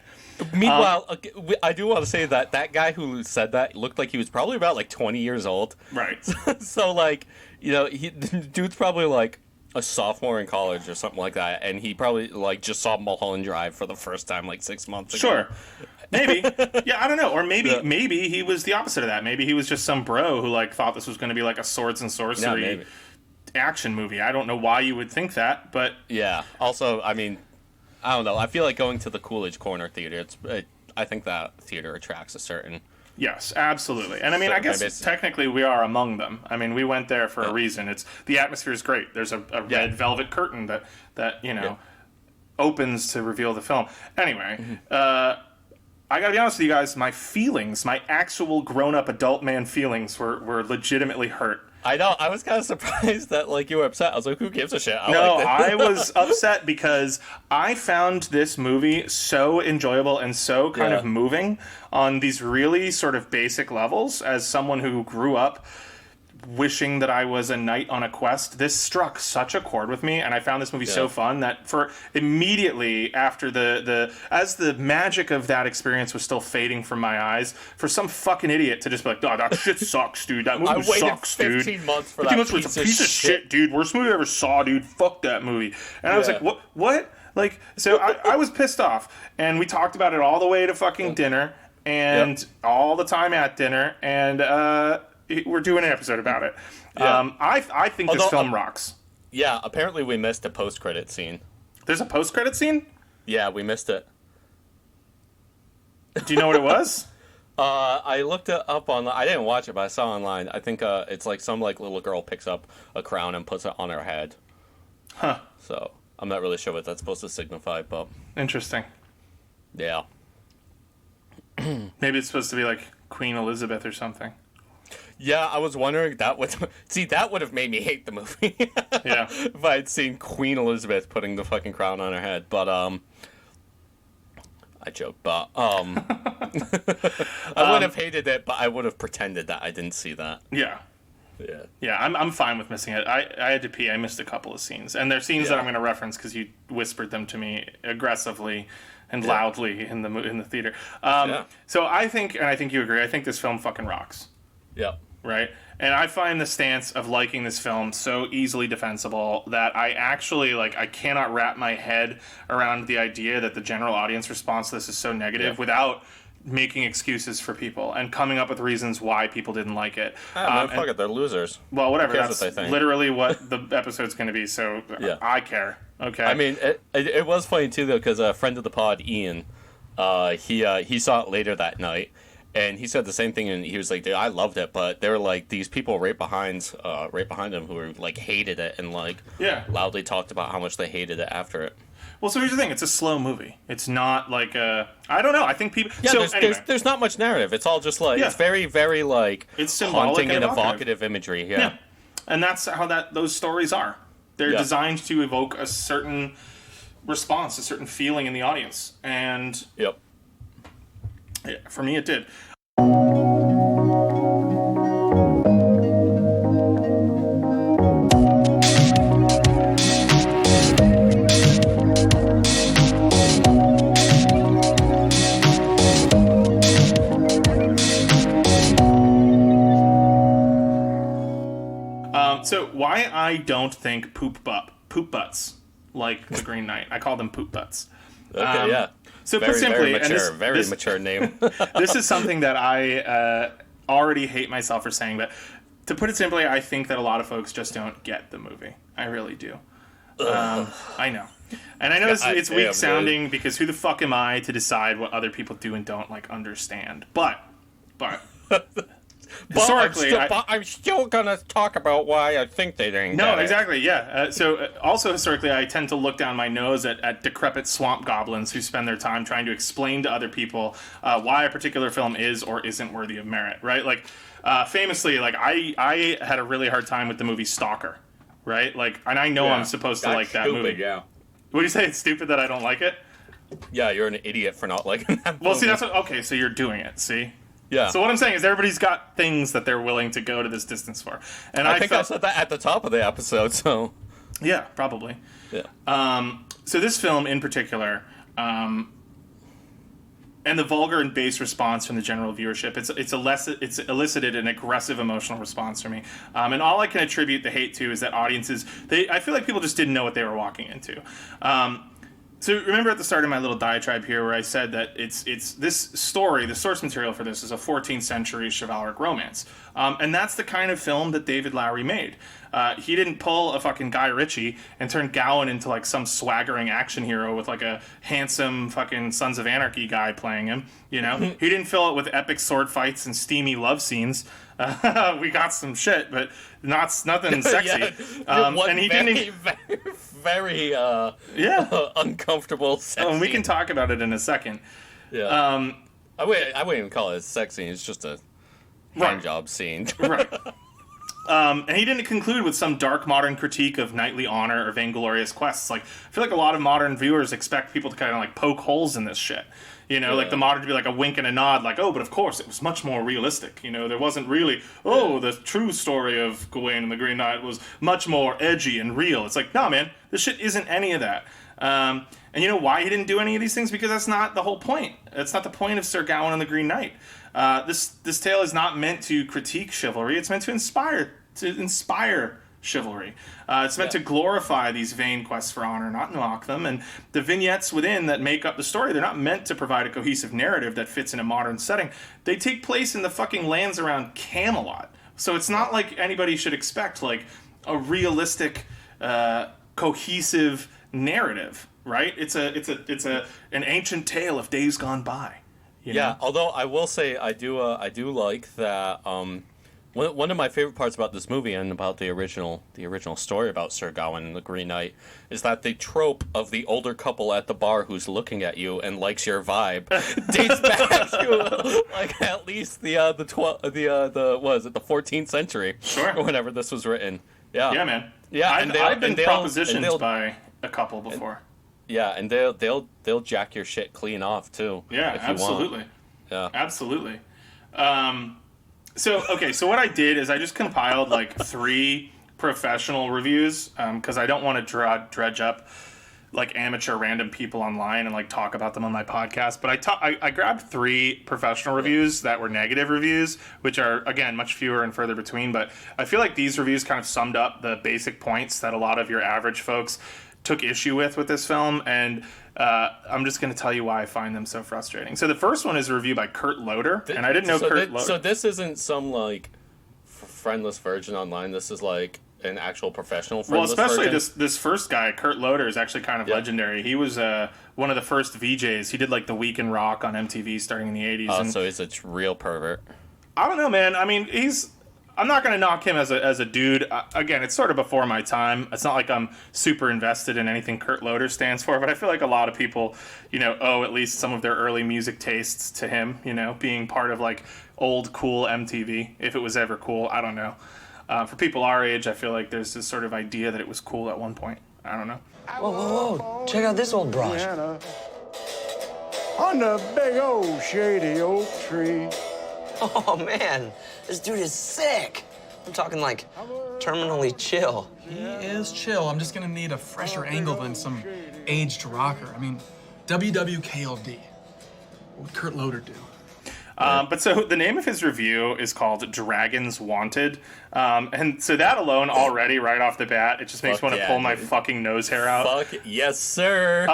Meanwhile, I do want to say that guy who said that looked like he was probably about like 20 years old. Right. So like, the dude's probably like a sophomore in college or something like that, and he probably like just saw Mulholland Drive for the first time like 6 months ago. Sure. Maybe. Yeah, I don't know. Or maybe he was the opposite of that. Maybe he was just some bro who like thought this was going to be like a swords and sorcery action movie. I don't know why you would think that, but yeah. Also, I mean, I don't know. I feel like going to the Coolidge Corner Theater. I think that theater attracts a certain. Yes, absolutely. And I mean, I guess technically we are among them. I mean, we went there for a reason. The atmosphere is great. There's a red velvet curtain that opens to reveal the film. Anyway, I gotta be honest with you guys. My feelings, my actual grown-up adult man feelings, were legitimately hurt. I know. I was kind of surprised that like you were upset. I was like, "Who gives a shit?" I was upset because I found this movie so enjoyable and so kind of moving on these really sort of basic levels. As someone who grew up wishing that I was a knight on a quest, this struck such a chord with me, and I found this movie so fun that for immediately after as the magic of that experience was still fading from my eyes, for some fucking idiot to just be like, "Oh, that shit sucks, dude. That movie sucks, dude. 15 months for that piece of shit, dude. Worst movie I ever saw, dude. Fuck that movie." And I was like, what? Like, so I was pissed off, and we talked about it all the way to fucking dinner, and all the time at dinner, and we're doing an episode about it. I think this film rocks. Yeah, apparently we missed a post-credit scene. There's a post-credit scene? Yeah, we missed it. Do you know what it was? I looked it up online. I didn't watch it, but I saw online. I think it's like some like little girl picks up a crown and puts it on her head. Huh. So I'm not really sure what that's supposed to signify, but interesting. Yeah. Maybe it's supposed to be like Queen Elizabeth or something. Yeah, I was wondering that would have made me hate the movie. Yeah. If I had seen Queen Elizabeth putting the fucking crown on her head, but I joke, but I would have hated it, but I would have pretended that I didn't see that. Yeah. Yeah, I'm fine with missing it. I had to pee. I missed a couple of scenes, and they're scenes that I'm going to reference because you whispered them to me aggressively and loudly in the theater. So I think you agree. I think this film fucking rocks. Yeah. Right? And I find the stance of liking this film so easily defensible that I actually, I cannot wrap my head around the idea that the general audience response to this is so negative without making excuses for people and coming up with reasons why people didn't like it. Fuck it, they're losers. Well, whatever. That's literally what the episode's going to be, so I care. Okay? I mean, it was funny, too, though, because a friend of the pod, Ian, he saw it later that night. And he said the same thing, and he was like, "Dude, I loved it," but there were like these people right behind him who were like hated it and loudly talked about how much they hated it after it. Well, so here's the thing: it's a slow movie. It's not like I don't know. I think people. Yeah, there's not much narrative. It's all just like it's very very like it's haunting and evocative imagery. Yeah, and that's how those stories are. They're designed to evoke a certain response, a certain feeling in the audience, and for me, it did. So why I don't think poop butts like the Green Knight. I call them poop butts. Okay, So put simply, very mature name. This is something that I already hate myself for saying, but to put it simply, I think that a lot of folks just don't get the movie. I really do. I know. And I know it's weak sounding because who the fuck am I to decide what other people do and don't understand? But historically, I'm still gonna talk about why I think they didn't. No, get it. exactly, yeah. Also historically, I tend to look down my nose at decrepit swamp goblins who spend their time trying to explain to other people why a particular film is or isn't worthy of merit, right? Like, famously, like I had a really hard time with the movie Stalker, right? Like, and I know I'm supposed to like that movie. Yeah. What do you say? It's stupid that I don't like it? Yeah, you're an idiot for not liking that movie. Well, see, that's what. Okay, so you're doing it. See. Yeah. So what I'm saying is everybody's got things that they're willing to go to this distance for, and I think I said that at the top of the episode. So. Yeah, probably. Yeah. So this film in particular, and the vulgar and base response from the general viewership, it's elicited an aggressive emotional response from me. And all I can attribute the hate to is that audiences, I feel like people just didn't know what they were walking into. So remember at the start of my little diatribe here where I said that it's this story, the source material for this is a 14th century chivalric romance. And that's the kind of film that David Lowery made. He didn't pull a fucking Guy Ritchie and turn Gowan into like some swaggering action hero with like a handsome fucking Sons of Anarchy guy playing him. You know, he didn't fill it with epic sword fights and steamy love scenes. We got some shit, but nothing sexy. And he didn't. Very uncomfortable sex and we can scene. talk about it in a second. Yeah. I wouldn't even call it a sex scene. It's just a hand job scene. Right. And he didn't conclude with some dark modern critique of knightly honor or vainglorious quests. Like, I feel like a lot of modern viewers expect people to kind of like poke holes in this shit. You know, like the modern to be like a wink and a nod, like, oh, but of course it was much more realistic. You know, there wasn't really, the true story of Gawain and the Green Knight was much more edgy and real. It's like, no, man, this shit isn't any of that. And you know why he didn't do any of these things? Because that's not the whole point. That's not the point of Sir Gawain and the Green Knight. This tale is not meant to critique chivalry. It's meant to inspire chivalry. It's meant to glorify these vain quests for honor, not mock them. And the vignettes within that make up the story, they're not meant to provide a cohesive narrative that fits in a modern setting. They take place in the fucking lands around Camelot. So it's not like anybody should expect like a realistic, cohesive narrative, right? It's an ancient tale of days gone by. You know? Although I will say I do like that. One of my favorite parts about this movie and about the original story about Sir Gawain and the Green Knight is that the trope of the older couple at the bar who's looking at you and likes your vibe dates back to like at least the 14th century, sure, or whenever this was written. Yeah, man. Yeah, I've been propositioned by a couple before. And they'll jack your shit clean off too. Yeah, if you absolutely. Want. Yeah, absolutely. So what I did is I just compiled like 3 professional reviews because I don't want to dredge up like amateur random people online and like talk about them on my podcast. But I grabbed 3 professional reviews that were negative reviews, which are again much fewer and further between. But I feel like these reviews kind of summed up the basic points that a lot of your average folks took issue with this film, and I'm just going to tell you why I find them so frustrating. So the first one is a review by Kurt Loder, and I didn't know Kurt Loder. So this isn't some like friendless virgin online. This is like an actual professional friendless especially virgin. this first guy, Kurt Loder, is actually kind of legendary. He was one of the first VJs. He did like the Week in Rock on MTV starting in the 80s. Oh, so he's a real pervert. I don't know, man. I mean, I'm not going to knock him as a dude. Again, it's sort of before my time. It's not like I'm super invested in anything Kurt Loder stands for, but I feel like a lot of people, owe at least some of their early music tastes to him, being part of like old cool MTV, if it was ever cool. I don't know. For people our age, I feel like there's this sort of idea that it was cool at one point. I don't know. Whoa. Check out this old broad. On the big old shady oak tree. Oh, man. This dude is sick. I'm talking like terminally chill. He is chill. I'm just gonna need a fresher angle than some aged rocker. I mean, WWKLD. What would Kurt Loder do? But so the name of his review is called Dragons Wanted. And so that alone already, right off the bat, it just makes me want to pull my fucking nose hair out. Fuck yes, sir.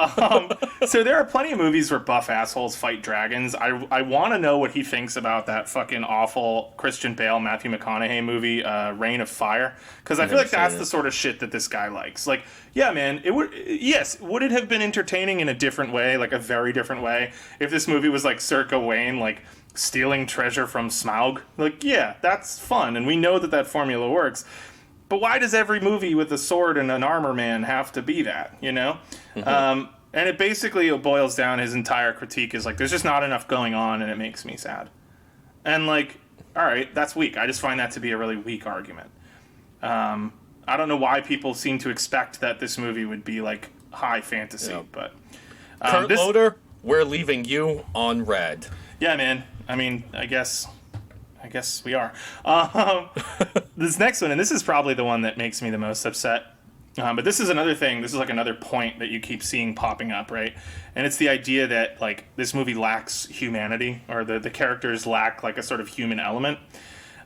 So there are plenty of movies where buff assholes fight dragons. I want to know what he thinks about that fucking awful Christian Bale, Matthew McConaughey movie, Reign of Fire. Because I feel like that's the sort of shit that this guy likes. Like, yeah, man, would it have been entertaining in a different way, like a very different way, if this movie was like circa Wayne, like stealing treasure from Smaug. Like, yeah, that's fun, and we know that formula works. But why does every movie with a sword and an armor man have to be that, you know? And it basically boils down, his entire critique is like, there's just not enough going on, and it makes me sad. And like, all right, that's weak. I just find that to be a really weak argument. I don't know why people seem to expect that this movie would be like high fantasy, but Kurt Loder, we're leaving you on red. Yeah, man. I mean, I guess we are. This next one, and this is probably the one that makes me the most upset. But this is another thing. This is like another point that you keep seeing popping up, right? And it's the idea that like this movie lacks humanity, or the characters lack like a sort of human element.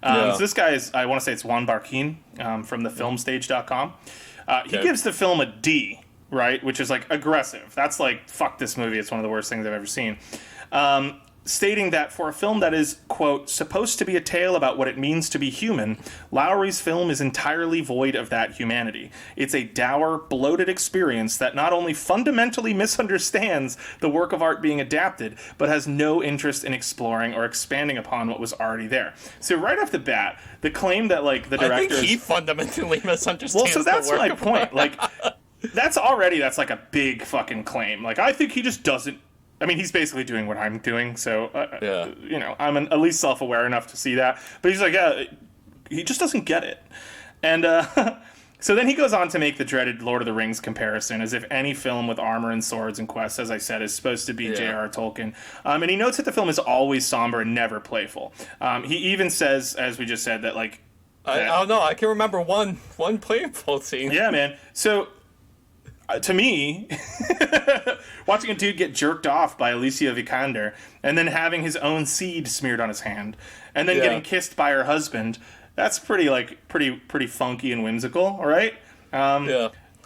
So this guy is, I want to say it's Juan Barquin from thefilmstage.com. He gives the film a D, right? Which is like aggressive. That's like, fuck this movie. It's one of the worst things I've ever seen. Stating that for a film that is, quote, supposed to be a tale about what it means to be human, Lowery's film is entirely void of that humanity. It's a dour, bloated experience that not only fundamentally misunderstands the work of art being adapted, but has no interest in exploring or expanding upon what was already there. So right off the bat, the claim that, like, the director... I think he fundamentally misunderstands well, so that's the work my of point. Like, that's like a big fucking claim. Like, I think he just doesn't... I mean, he's basically doing what I'm doing, so, you know, I'm at least self-aware enough to see that. But he's like, yeah, he just doesn't get it. And so then he goes on to make the dreaded Lord of the Rings comparison, as if any film with armor and swords and quests, as I said, is supposed to be J.R.R. Tolkien. And he notes that the film is always somber and never playful. He even says, as we just said, that, like... I can remember one playful scene. Yeah, man. So... to me, watching a dude get jerked off by Alicia Vikander and then having his own seed smeared on his hand and then getting kissed by her husband, that's pretty funky and whimsical, all right?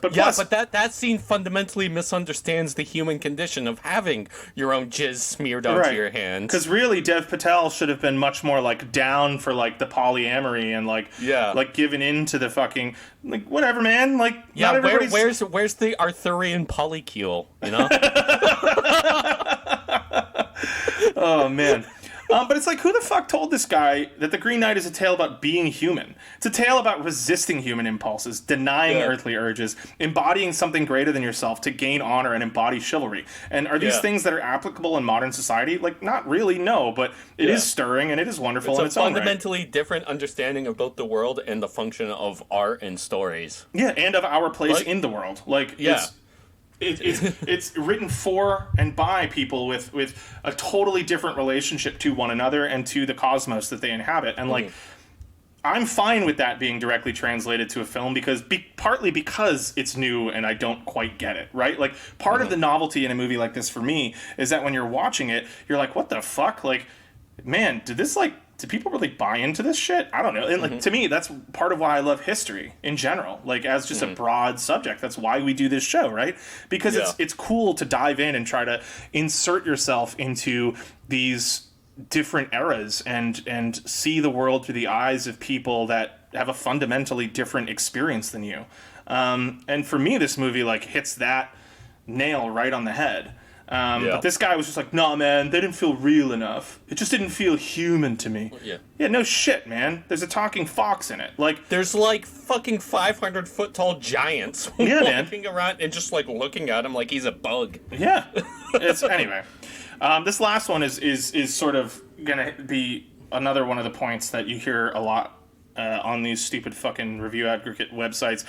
But that scene fundamentally misunderstands the human condition of having your own jizz smeared onto your hand. Because really, Dev Patel should have been much more like down for like the polyamory and like giving in to the fucking like whatever, man. Like not everybody's... where's the Arthurian polycule? You know? Oh man. But it's like, who the fuck told this guy that The Green Knight is a tale about being human? It's a tale about resisting human impulses, denying earthly urges, embodying something greater than yourself to gain honor and embody chivalry. And are these things that are applicable in modern society? Like, not really, no, but it is stirring and it is wonderful in its own right. It's a fundamentally different understanding of both the world and the function of art and stories. Yeah, and of our place in the world. Like, it's written for and by people with a totally different relationship to one another and to the cosmos that they inhabit. And like, I'm fine with that being directly translated to a film partly because it's new and I don't quite get it, right? Like, part of the novelty in a movie like this for me is that when you're watching it, you're like, what the fuck? Like, man, did people really buy into this shit? I don't know. And like, to me, that's part of why I love history in general, like as just a broad subject. That's why we do this show, right? Because it's cool to dive in and try to insert yourself into these different eras and see the world through the eyes of people that have a fundamentally different experience than you. And for me, this movie like hits that nail right on the head. But this guy was just like, nah, man, they didn't feel real enough. It just didn't feel human to me. Yeah, no shit, man. There's a talking fox in it. Like, there's like fucking 500-foot tall giants walking around and just like looking at him like he's a bug. Yeah. Anyway. This last one is sort of gonna be another one of the points that you hear a lot on these stupid fucking review aggregate websites.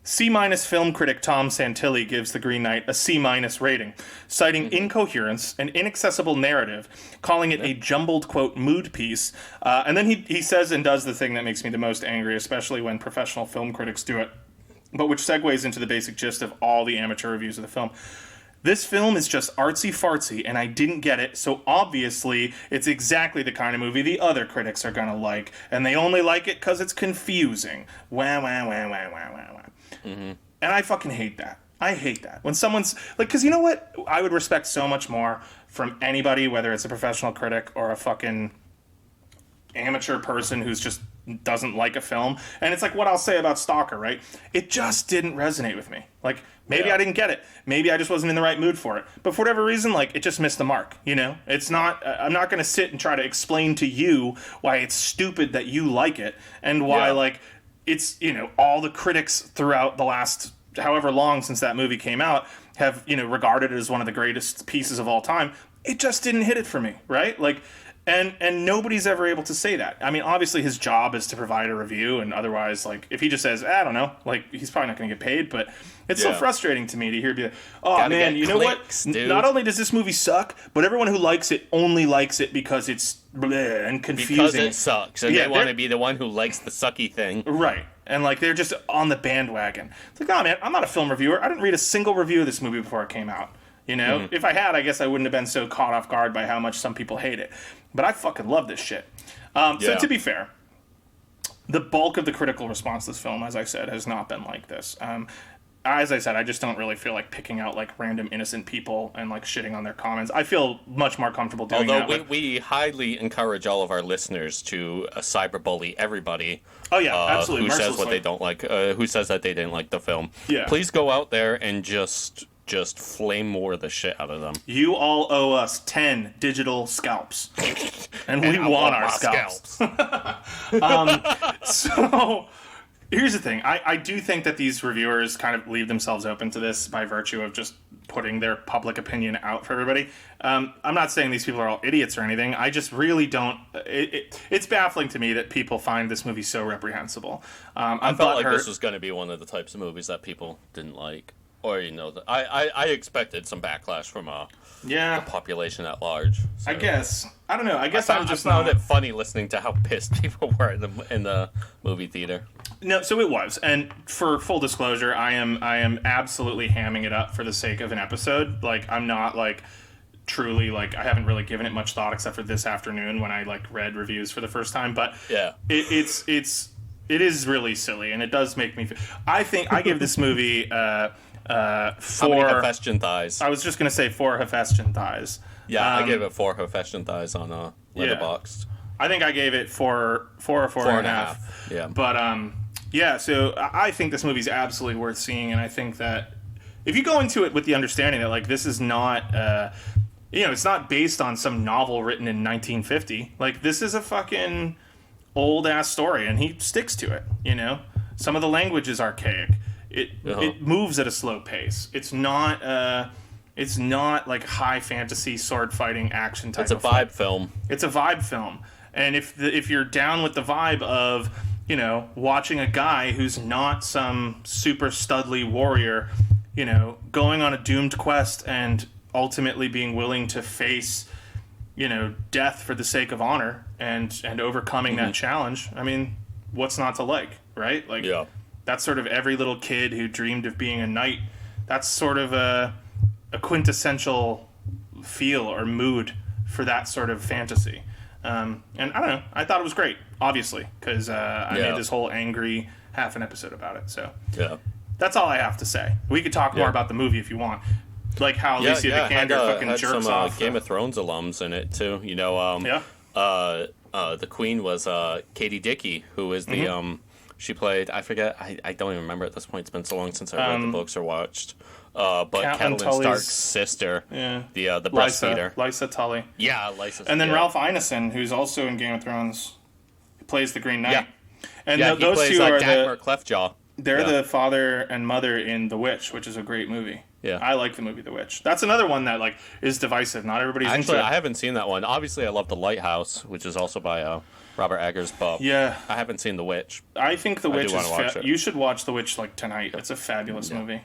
C- film critic Tom Santilli gives The Green Knight a C- rating, citing incoherence and inaccessible narrative, calling it a jumbled, quote, mood piece. And then he says and does the thing that makes me the most angry, especially when professional film critics do it, but which segues into the basic gist of all the amateur reviews of the film. This film is just artsy-fartsy, and I didn't get it, so obviously it's exactly the kind of movie the other critics are gonna like, and they only like it because it's confusing. Wah, wah, wah, wah, wah, wah, wah. And I fucking hate that. I hate that. When someone's... like, because you know what? I would respect so much more from anybody, whether it's a professional critic or a fucking amateur person who's just doesn't like a film. And it's like what I'll say about Stalker, right? It just didn't resonate with me. Like, maybe I didn't get it. Maybe I just wasn't in the right mood for it. But for whatever reason, like, it just missed the mark, you know? It's not, I'm not going to sit and try to explain to you why it's stupid that you like it and why, like, it's, you know, all the critics throughout the last however long since that movie came out have, you know, regarded it as one of the greatest pieces of all time. It just didn't hit it for me, right? Like, and nobody's ever able to say that. I mean, obviously his job is to provide a review, and otherwise, like, if he just says, I don't know, like, he's probably not going to get paid, but it's so frustrating to me to hear be like, oh, Gotta man, you know clicks, what? Dude. Not only does this movie suck, but everyone who likes it only likes it because it's bleh and confusing. Because it sucks, and they want to be the one who likes the sucky thing. Right. And, like, they're just on the bandwagon. It's like, oh, man, I'm not a film reviewer. I didn't read a single review of this movie before it came out. You know? If I had, I guess I wouldn't have been so caught off guard by how much some people hate it. But I fucking love this shit. So to be fair, the bulk of the critical response to this film, as I said, has not been like this. As I said, I just don't really feel like picking out, like, random innocent people and, like, shitting on their comments. I feel much more comfortable doing that. Although we highly encourage all of our listeners to cyberbully everybody. Oh, yeah, absolutely. Who says what they don't like, who says that they didn't like the film. Yeah. Please go out there and just flame war the shit out of them. You all owe us 10 digital scalps. And we want our scalps. So, here's the thing. I do think that these reviewers kind of leave themselves open to this by virtue of just putting their public opinion out for everybody. I'm not saying these people are all idiots or anything. I just really don't... It's baffling to me that people find this movie so reprehensible. I felt like this was going to be one of the types of movies that people didn't like. Or, you know, I expected some backlash from the population at large. So. I guess. I don't know. I guess I found it funny listening to how pissed people were in the movie theater. No, so it was. And for full disclosure, I am absolutely hamming it up for the sake of an episode. Like, I'm not, like, truly, like, I haven't really given it much thought except for this afternoon when I, like, read reviews for the first time. But it is really silly, and it does make me feel... I think I give this movie... How many Hephaestion thighs? I was just going to say 4 Hephaestion thighs. Yeah, I gave it 4 Hephaestion thighs on Letterboxd. I think I gave it 4 or 4.5. Yeah. But, so I think this movie's absolutely worth seeing, and I think that if you go into it with the understanding that, like, this is not, it's not based on some novel written in 1950. Like, this is a fucking old-ass story, and he sticks to it, you know? Some of the language is archaic. It moves at a slow pace. It's not like high fantasy sword fighting action type. It's a vibe film. It's a vibe film, and if you're down with the vibe of, you know, watching a guy who's not some super studly warrior, you know, going on a doomed quest and ultimately being willing to face, you know, death for the sake of honor and overcoming that challenge. I mean, what's not to like, right? Like. Yeah. That's sort of every little kid who dreamed of being a knight. That's sort of a quintessential feel or mood for that sort of fantasy. And I don't know. I thought it was great, obviously, because I made this whole angry half an episode about it. So that's all I have to say. We could talk more about the movie if you want. Like how Alicia Vikander fucking jerks some, off. Game of Thrones alums in it, too. You know, the queen was Katie Dickey, who is the... She played, I forget, I don't even remember at this point. It's been so long since I read the books or watched. But Catelyn Stark's sister, the breastfeeder. Lysa Tully. Yeah, Lysa. And then Ralph Ineson, who's also in Game of Thrones, plays the Green Knight. Yeah. And he those plays, two are Dagmar Cleftjaw. They're the father and mother in The Witch, which is a great movie. Yeah. I like the movie The Witch. That's another one that, like, is divisive. Not everybody's into it. I haven't seen that one. Obviously, I love The Lighthouse, which is also by Robert Eggers, but I haven't seen The Witch. I think The Witch is you should watch The Witch, like, tonight. It's a fabulous movie.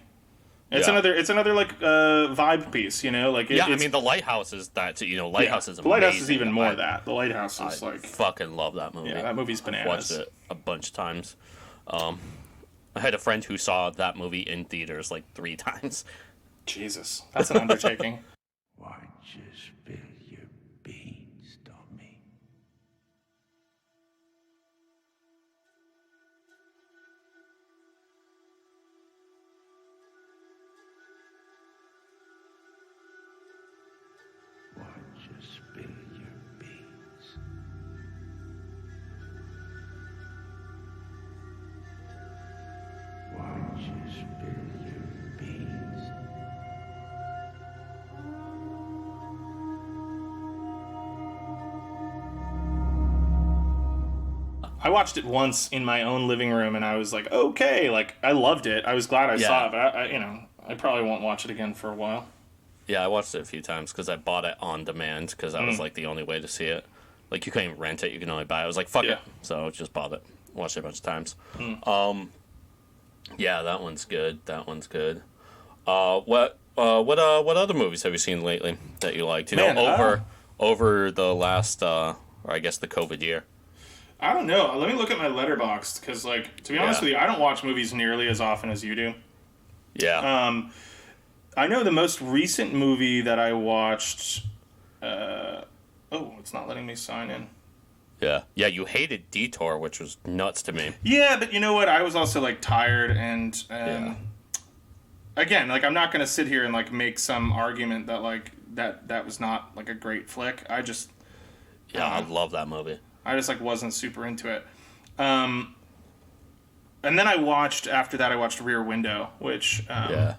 It's another like vibe piece, you know, like I mean, The Lighthouse is that, you know. Lighthouse is amazing. The Lighthouse is even more that. The Lighthouse is I fucking love that movie. Yeah, that movie's bananas. I've watched it a bunch of times. I had a friend who saw that movie in theaters like 3 times. Jesus, that's an undertaking. Why'd you spill your beans, Tommy? Why'd you spill your beans? I watched it once in my own living room, and I was like, okay, like I loved it. I was glad I saw it, but I probably won't watch it again for a while. Yeah, I watched it a few times because I bought it on demand because that was like the only way to see it. Like you couldn't even rent it; you can only buy it. I was like, fuck it, so I just bought it. Watched it a bunch of times. Yeah, that one's good. That one's good. What other movies have you seen lately that you liked? Over the last, or I guess the COVID year. I don't know. Let me look at my Letterboxd because, like, to be honest with you, I don't watch movies nearly as often as you do. Yeah. I know the most recent movie that I watched. It's not letting me sign in. Yeah. Yeah, you hated Detour, which was nuts to me. Yeah, but you know what? I was also, like, tired and. Again, like, I'm not going to sit here and, like, make some argument that, like, that was not, like, a great flick. I just... Yeah, I love that movie. I just, like, wasn't super into it. And then after that, I watched Rear Window, which I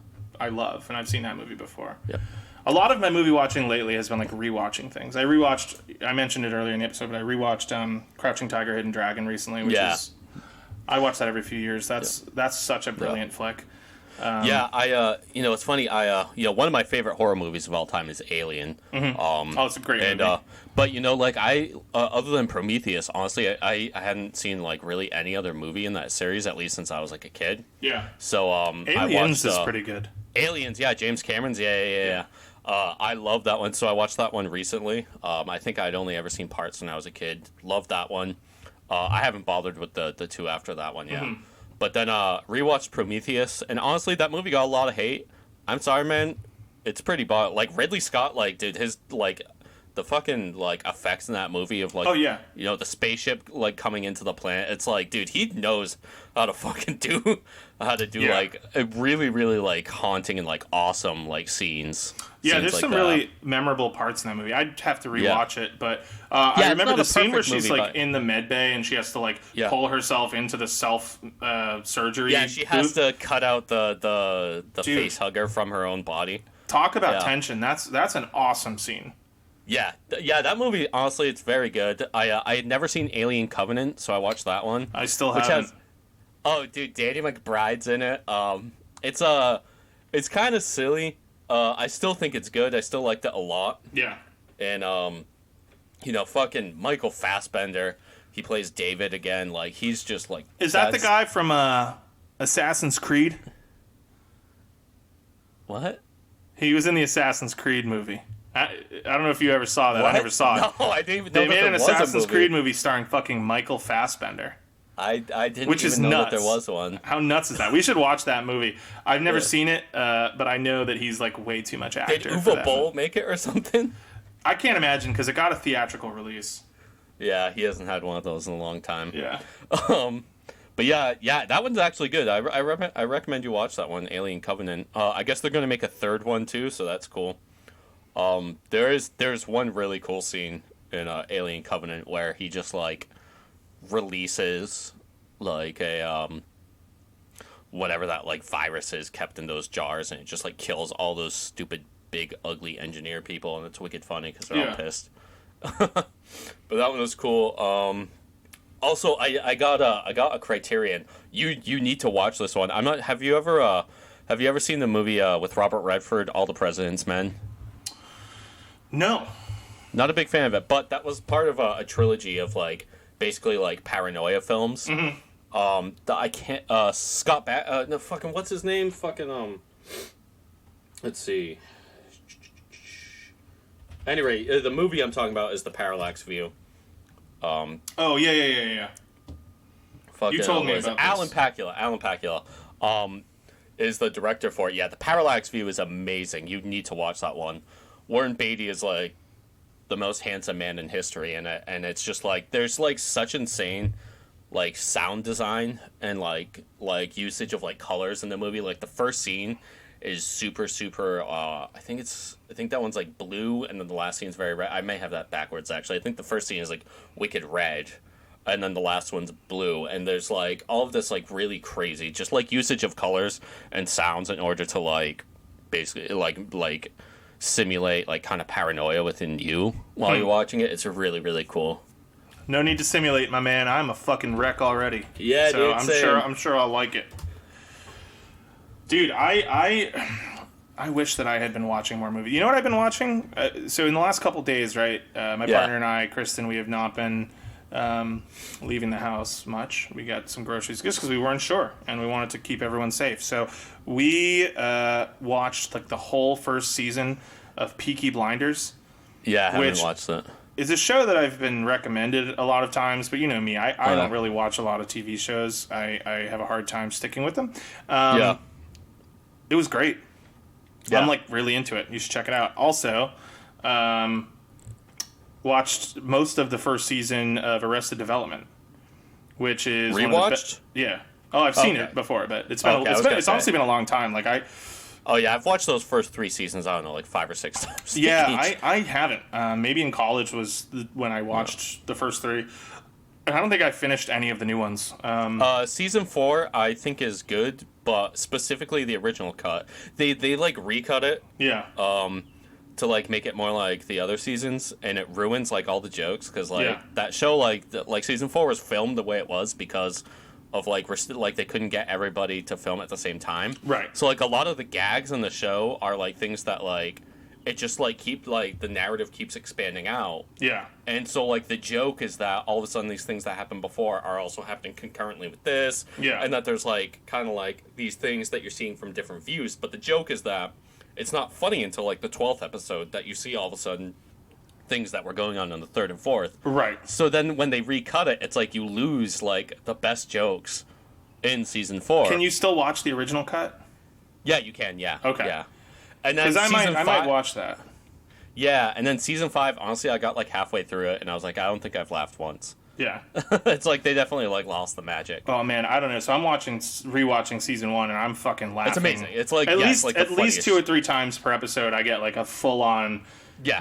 love, and I've seen that movie before. Yeah. A lot of my movie watching lately has been, like, rewatching things. I mentioned it earlier in the episode, but I rewatched Crouching Tiger, Hidden Dragon recently, which is... I watch that every few years. That's such a brilliant flick. It's funny. One of my favorite horror movies of all time is Alien. It's a great movie. But other than Prometheus, honestly, I hadn't seen like really any other movie in that series, at least since I was like a kid. Yeah. So Aliens is pretty good. Aliens, James Cameron's, yeah. I love that one. So I watched that one recently. I think I'd only ever seen parts when I was a kid. Loved that one. I haven't bothered with the two after that one yet. But then rewatched Prometheus, and honestly, that movie got a lot of hate. I'm sorry, man. It's pretty bad. Like Ridley Scott, like, dude, his like the fucking like effects in that movie of like, the spaceship like coming into the planet. It's like, dude, he knows how to fucking do like a really, really like haunting and like awesome like scenes. Yeah, there's like some that. Really memorable parts in that movie. I'd have to rewatch it, but I remember the scene where she's like in the med bay and she has to like pull herself into the self surgery. Yeah, she has to cut out the face hugger from her own body. Talk about tension. That's an awesome scene. Yeah, that movie, honestly, it's very good. I had never seen Alien Covenant, so I watched that one. I still haven't. Dude, Danny McBride's in it. It's kind of silly. I still think it's good. I still liked it a lot. Yeah. And, fucking Michael Fassbender, he plays David again. Like, he's just like... Is that the guy from Assassin's Creed? What? He was in the Assassin's Creed movie. I don't know if you ever saw that. What? I never saw it. No, I didn't even know They made an Assassin's movie. Creed movie starring fucking Michael Fassbender. I didn't Which even is know nuts. that there was one. How nuts is that? We should watch that movie. I've never seen it, but I know that he's like way too much actor. Did Uwe Boll make it or something? I can't imagine because it got a theatrical release. Yeah, he hasn't had one of those in a long time. Yeah. But yeah, that one's actually good. I recommend you watch that one, Alien Covenant. I guess they're gonna make a third one too, so that's cool. There's one really cool scene in Alien Covenant where he just like releases like a whatever that like virus is kept in those jars, and it just like kills all those stupid big ugly engineer people, and it's wicked funny because they're all pissed. But that one was cool. Also, I got a Criterion. You need to watch this one. Have you ever seen the movie with Robert Redford, All the President's Men? No. Not a big fan of it, but that was part of a trilogy of like basically like paranoia films. Mm-hmm. I can't Scott no fucking what's his name? Fucking let's see. Anyway, the movie I'm talking about is The Parallax View. Oh yeah. Fucking, you told me about Alan Pakula is the director for it. Yeah, The Parallax View is amazing. You need to watch that one. Warren Beatty is like the most handsome man in history in it, and it's just like there's like such insane like sound design and like usage of like colors in the movie. Like the first scene is super I think that one's like blue, and then the last scene is very red. I may have that backwards actually. I think the first scene is like wicked red, and then the last one's blue, and there's like all of this like really crazy just like usage of colors and sounds in order to like basically like simulate like kind of paranoia within you while you're watching it. It's really, really cool. No need to simulate, my man. I'm a fucking wreck already. Yeah, so dude, same. I'm sure I'll like it. Dude, I wish that I had been watching more movies. You know what I've been watching? So in the last couple days, right? My partner and I, Kristen, we have not been leaving the house much. We got some groceries just because we weren't sure and we wanted to keep everyone safe. So we watched like the whole first season of Peaky Blinders. Yeah, I haven't watched that. It's a show that I've been recommended a lot of times, but you know me, I don't really watch a lot of TV shows. I have a hard time sticking with them. It was great. Yeah. I'm like really into it. You should check it out. Also, watched most of the first season of Arrested Development, which is rewatched. Yeah. Oh, I've seen it before, but it's honestly been a long time. Like Oh yeah, I've watched those first 3 seasons. I don't know, like 5 or 6 times. Yeah, I haven't. Maybe in college was when I watched the first 3. And I don't think I finished any of the new ones. Season 4, I think, is good, but specifically the original cut. They like recut it. Yeah. To like make it more like the other seasons, and it ruins like all the jokes because that show like season 4 was filmed the way it was because of like they couldn't get everybody to film at the same time. Right. So like a lot of the gags in the show are like things that like it just like keep like the narrative keeps expanding out. Yeah. And so like the joke is that all of a sudden these things that happened before are also happening concurrently with this. Yeah. And that there's like kind of like these things that you're seeing from different views, but the joke is that it's not funny until like the 12th episode that you see all of a sudden things that were going on in the 3rd and 4th. Right. So then when they recut it, it's like you lose like the best jokes in season 4. Can you still watch the original cut? Yeah, you can. Yeah. Okay. Yeah. And then I might watch that. Yeah, and then season 5, honestly, I got like halfway through it, and I was like, I don't think I've laughed once. Yeah. It's like they definitely like lost the magic. Oh man, I don't know. So I'm rewatching season 1, and I'm fucking laughing. It's amazing. It's like at least least 2 or 3 times per episode, I get like a full on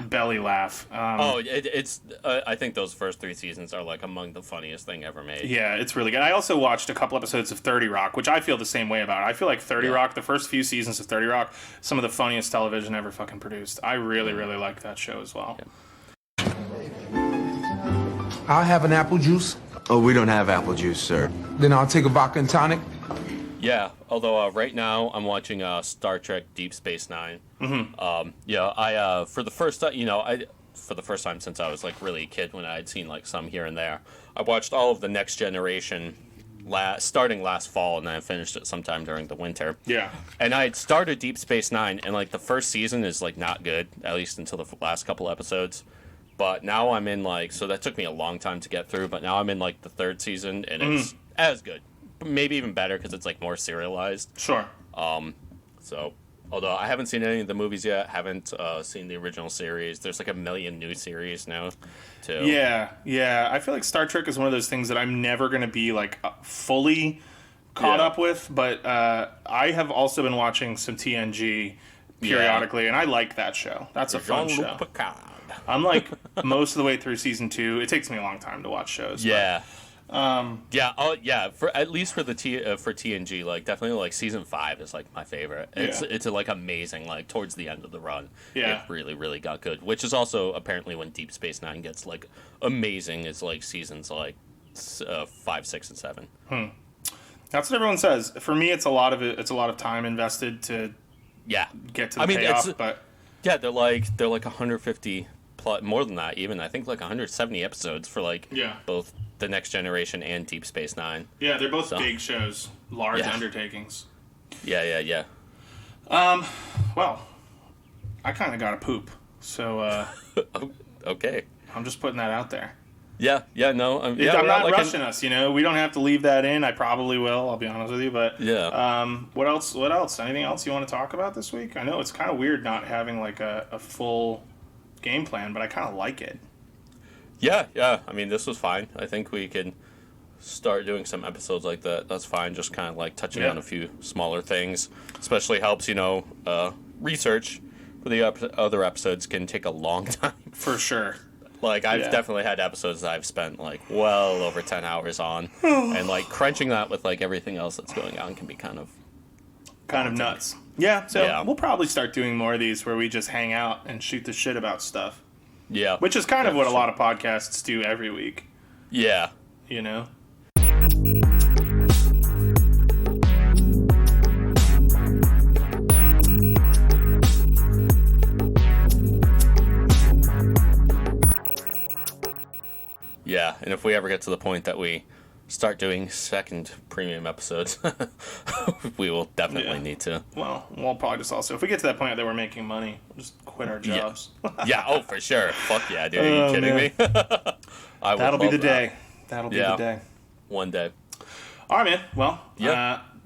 belly laugh. It's I think those first 3 seasons are like among the funniest thing ever made. Yeah, it's really good. I also watched a couple episodes of 30 Rock, which I feel the same way about. I feel like 30 Rock, the first few seasons of 30 Rock, some of the funniest television ever fucking produced. I really, really like that show as well. Yeah. I'll have an apple juice. Oh, we don't have apple juice, sir. Then I'll take a vodka and tonic. Yeah, although right now I'm watching Star Trek Deep Space Nine. Mm-hmm. I for the first time, for the first time since I was like really a kid when I had seen like some here and there, I watched all of the Next Generation starting last fall, and then I finished it sometime during the winter. Yeah. And I had started Deep Space Nine, and like the first season is like not good, at least until the last couple episodes. But now I'm in like, so that took me a long time to get through, but now I'm in like the 3rd season, and it's as good. Maybe even better because it's like more serialized. Sure. So, although I haven't seen any of the movies yet, haven't seen the original series. There's like a million new series now, too. Yeah. I feel like Star Trek is one of those things that I'm never going to be like fully caught up with, but I have also been watching some TNG periodically, and I like that show. That's a fun show. Picard. I'm like most of the way through season 2. It takes me a long time to watch shows. Yeah. For at least for the for TNG, like definitely like season 5 is like my favorite. It's like amazing. Like towards the end of the run, it really really got good. Which is also apparently when Deep Space Nine gets like amazing. Is like seasons like 5, 6, and 7. That's what everyone says. For me, it's a lot of time invested to get to the payoff. But they're like 150 plus, more than that even. I think like 170 episodes for like both the Next Generation and Deep Space Nine. Yeah, they're both big shows, large undertakings. Yeah. Well, I kind of got to poop, so okay. I'm just putting that out there. No. I'm not rushing us, We don't have to leave that in. I probably will. I'll be honest with you, but What else? Anything else you want to talk about this week? I know it's kind of weird not having like a full game plan, but I kind of like it. Yeah. I mean, this was fine. I think we could start doing some episodes like that. That's fine. Just kind of like touching on a few smaller things. Especially helps, research for the other episodes can take a long time. For sure. Like, I've definitely had episodes that I've spent, like, well over 10 hours on. And, like, crunching that with, like, everything else that's going on can be kind of nuts. Yeah, so we'll probably start doing more of these where we just hang out and shoot the shit about stuff. Yeah. Which is kind of what a lot of podcasts do every week. Yeah. You know? Yeah, and if we ever get to the point that we start doing second premium episodes, we will definitely need to. Well, we'll probably just also, if we get to that point that we're making money, we'll just quit our jobs. Yeah, oh, for sure. Fuck yeah, dude. Are you kidding me? That'll be the day. That'll be the day. One day. All right, man. Well,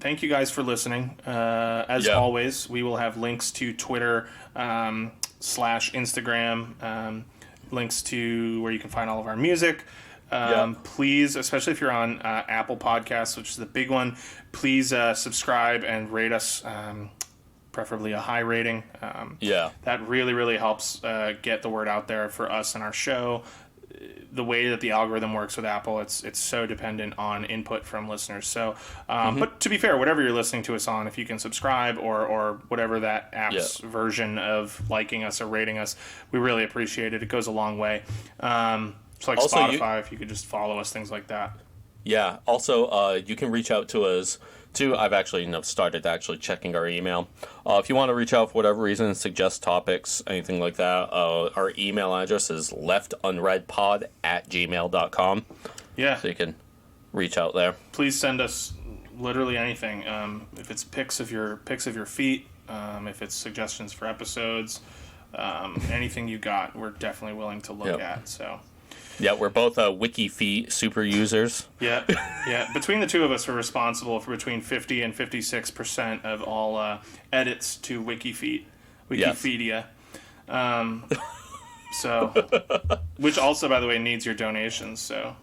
thank you guys for listening. As always, we will have links to Twitter / Instagram, links to where you can find all of our music. Please, especially if you're on Apple Podcasts, which is the big one, please subscribe and rate us, preferably a high rating. That really, really helps get the word out there for us and our show. The way that the algorithm works with Apple, it's so dependent on input from listeners. So, but to be fair, whatever you're listening to us on, if you can subscribe or whatever that app's version of liking us or rating us, we really appreciate it. It goes a long way. So like also, Spotify, if you could just follow us, things like that. Yeah. Also, you can reach out to us too. I've actually started checking our email. If you want to reach out for whatever reason, suggest topics, anything like that, our email address is leftunreadpod@gmail.com. Yeah. So you can reach out there. Please send us literally anything. If it's pics of your feet, if it's suggestions for episodes, anything you got, we're definitely willing to look at. So. Yeah, we're both WikiFeet super users. Yeah. Between the two of us, we're responsible for between 50 and 56% of all edits to Wikipedia. So, which also, by the way, needs your donations. So,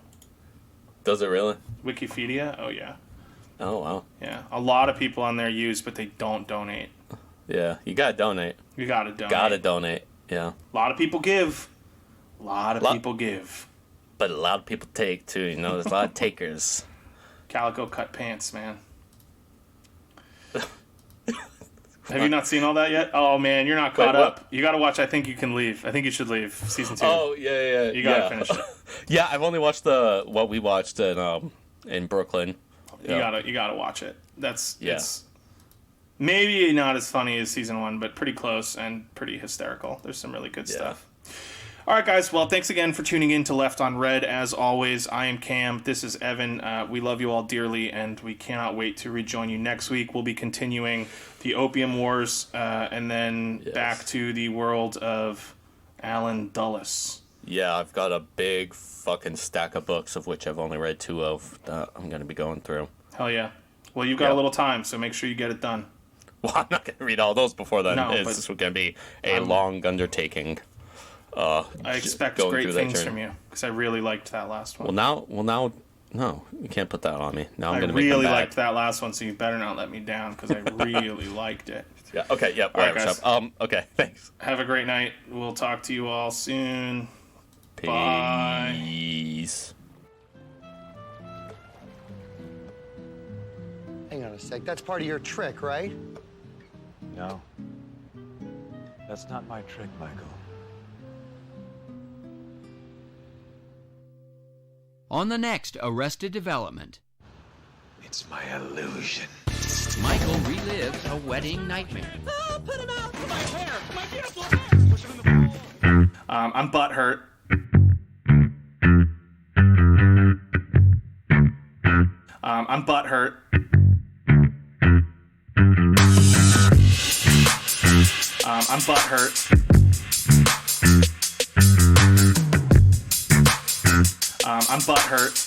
does it really? Wikipedia? Oh yeah. Oh wow. Yeah, a lot of people on there use, but they don't donate. Yeah, you gotta donate. You gotta donate. Gotta donate. Yeah. A lot of people give. A lot of people give. But a lot of people take, too. You know, there's a lot of takers. Calico cut pants, man. Have you not seen all that yet? Oh, man, you're not caught up. You got to watch I Think You Can Leave. I think you should leave season 2. Oh, yeah. You got to finish it. Yeah, I've only watched what we watched in Brooklyn. You gotta watch it. It's maybe not as funny as season 1, but pretty close and pretty hysterical. There's some really good stuff. All right, guys. Well, thanks again for tuning in to Left on Red. As always, I am Cam. This is Evan. We love you all dearly, and we cannot wait to rejoin you next week. We'll be continuing the Opium Wars, and then back to the world of Alan Dulles. Yeah, I've got a big fucking stack of books, of which I've only read 2 of, that I'm going to be going through. Hell yeah. Well, you've got a little time, so make sure you get it done. Well, I'm not going to read all those before then. No, it's going to be a long undertaking. I expect great things from you, because I really liked that last one. Well, now, no, you can't put that on me. Now I'm going to make really them bad. liked that last one, so you better not let me down, because I really liked it. Yeah. Okay. Yep. All right, guys. Okay. Thanks. Have a great night. We'll talk to you all soon. Peace. Bye. Hang on a sec. That's part of your trick, right? No. That's not my trick, Michael. On the next Arrested Development. It's my illusion. Michael relives a wedding nightmare. Oh, put him out! My hair! My beautiful hair! Push him in the I'm butthurt. I'm butthurt. I'm butthurt. I'm butthurt.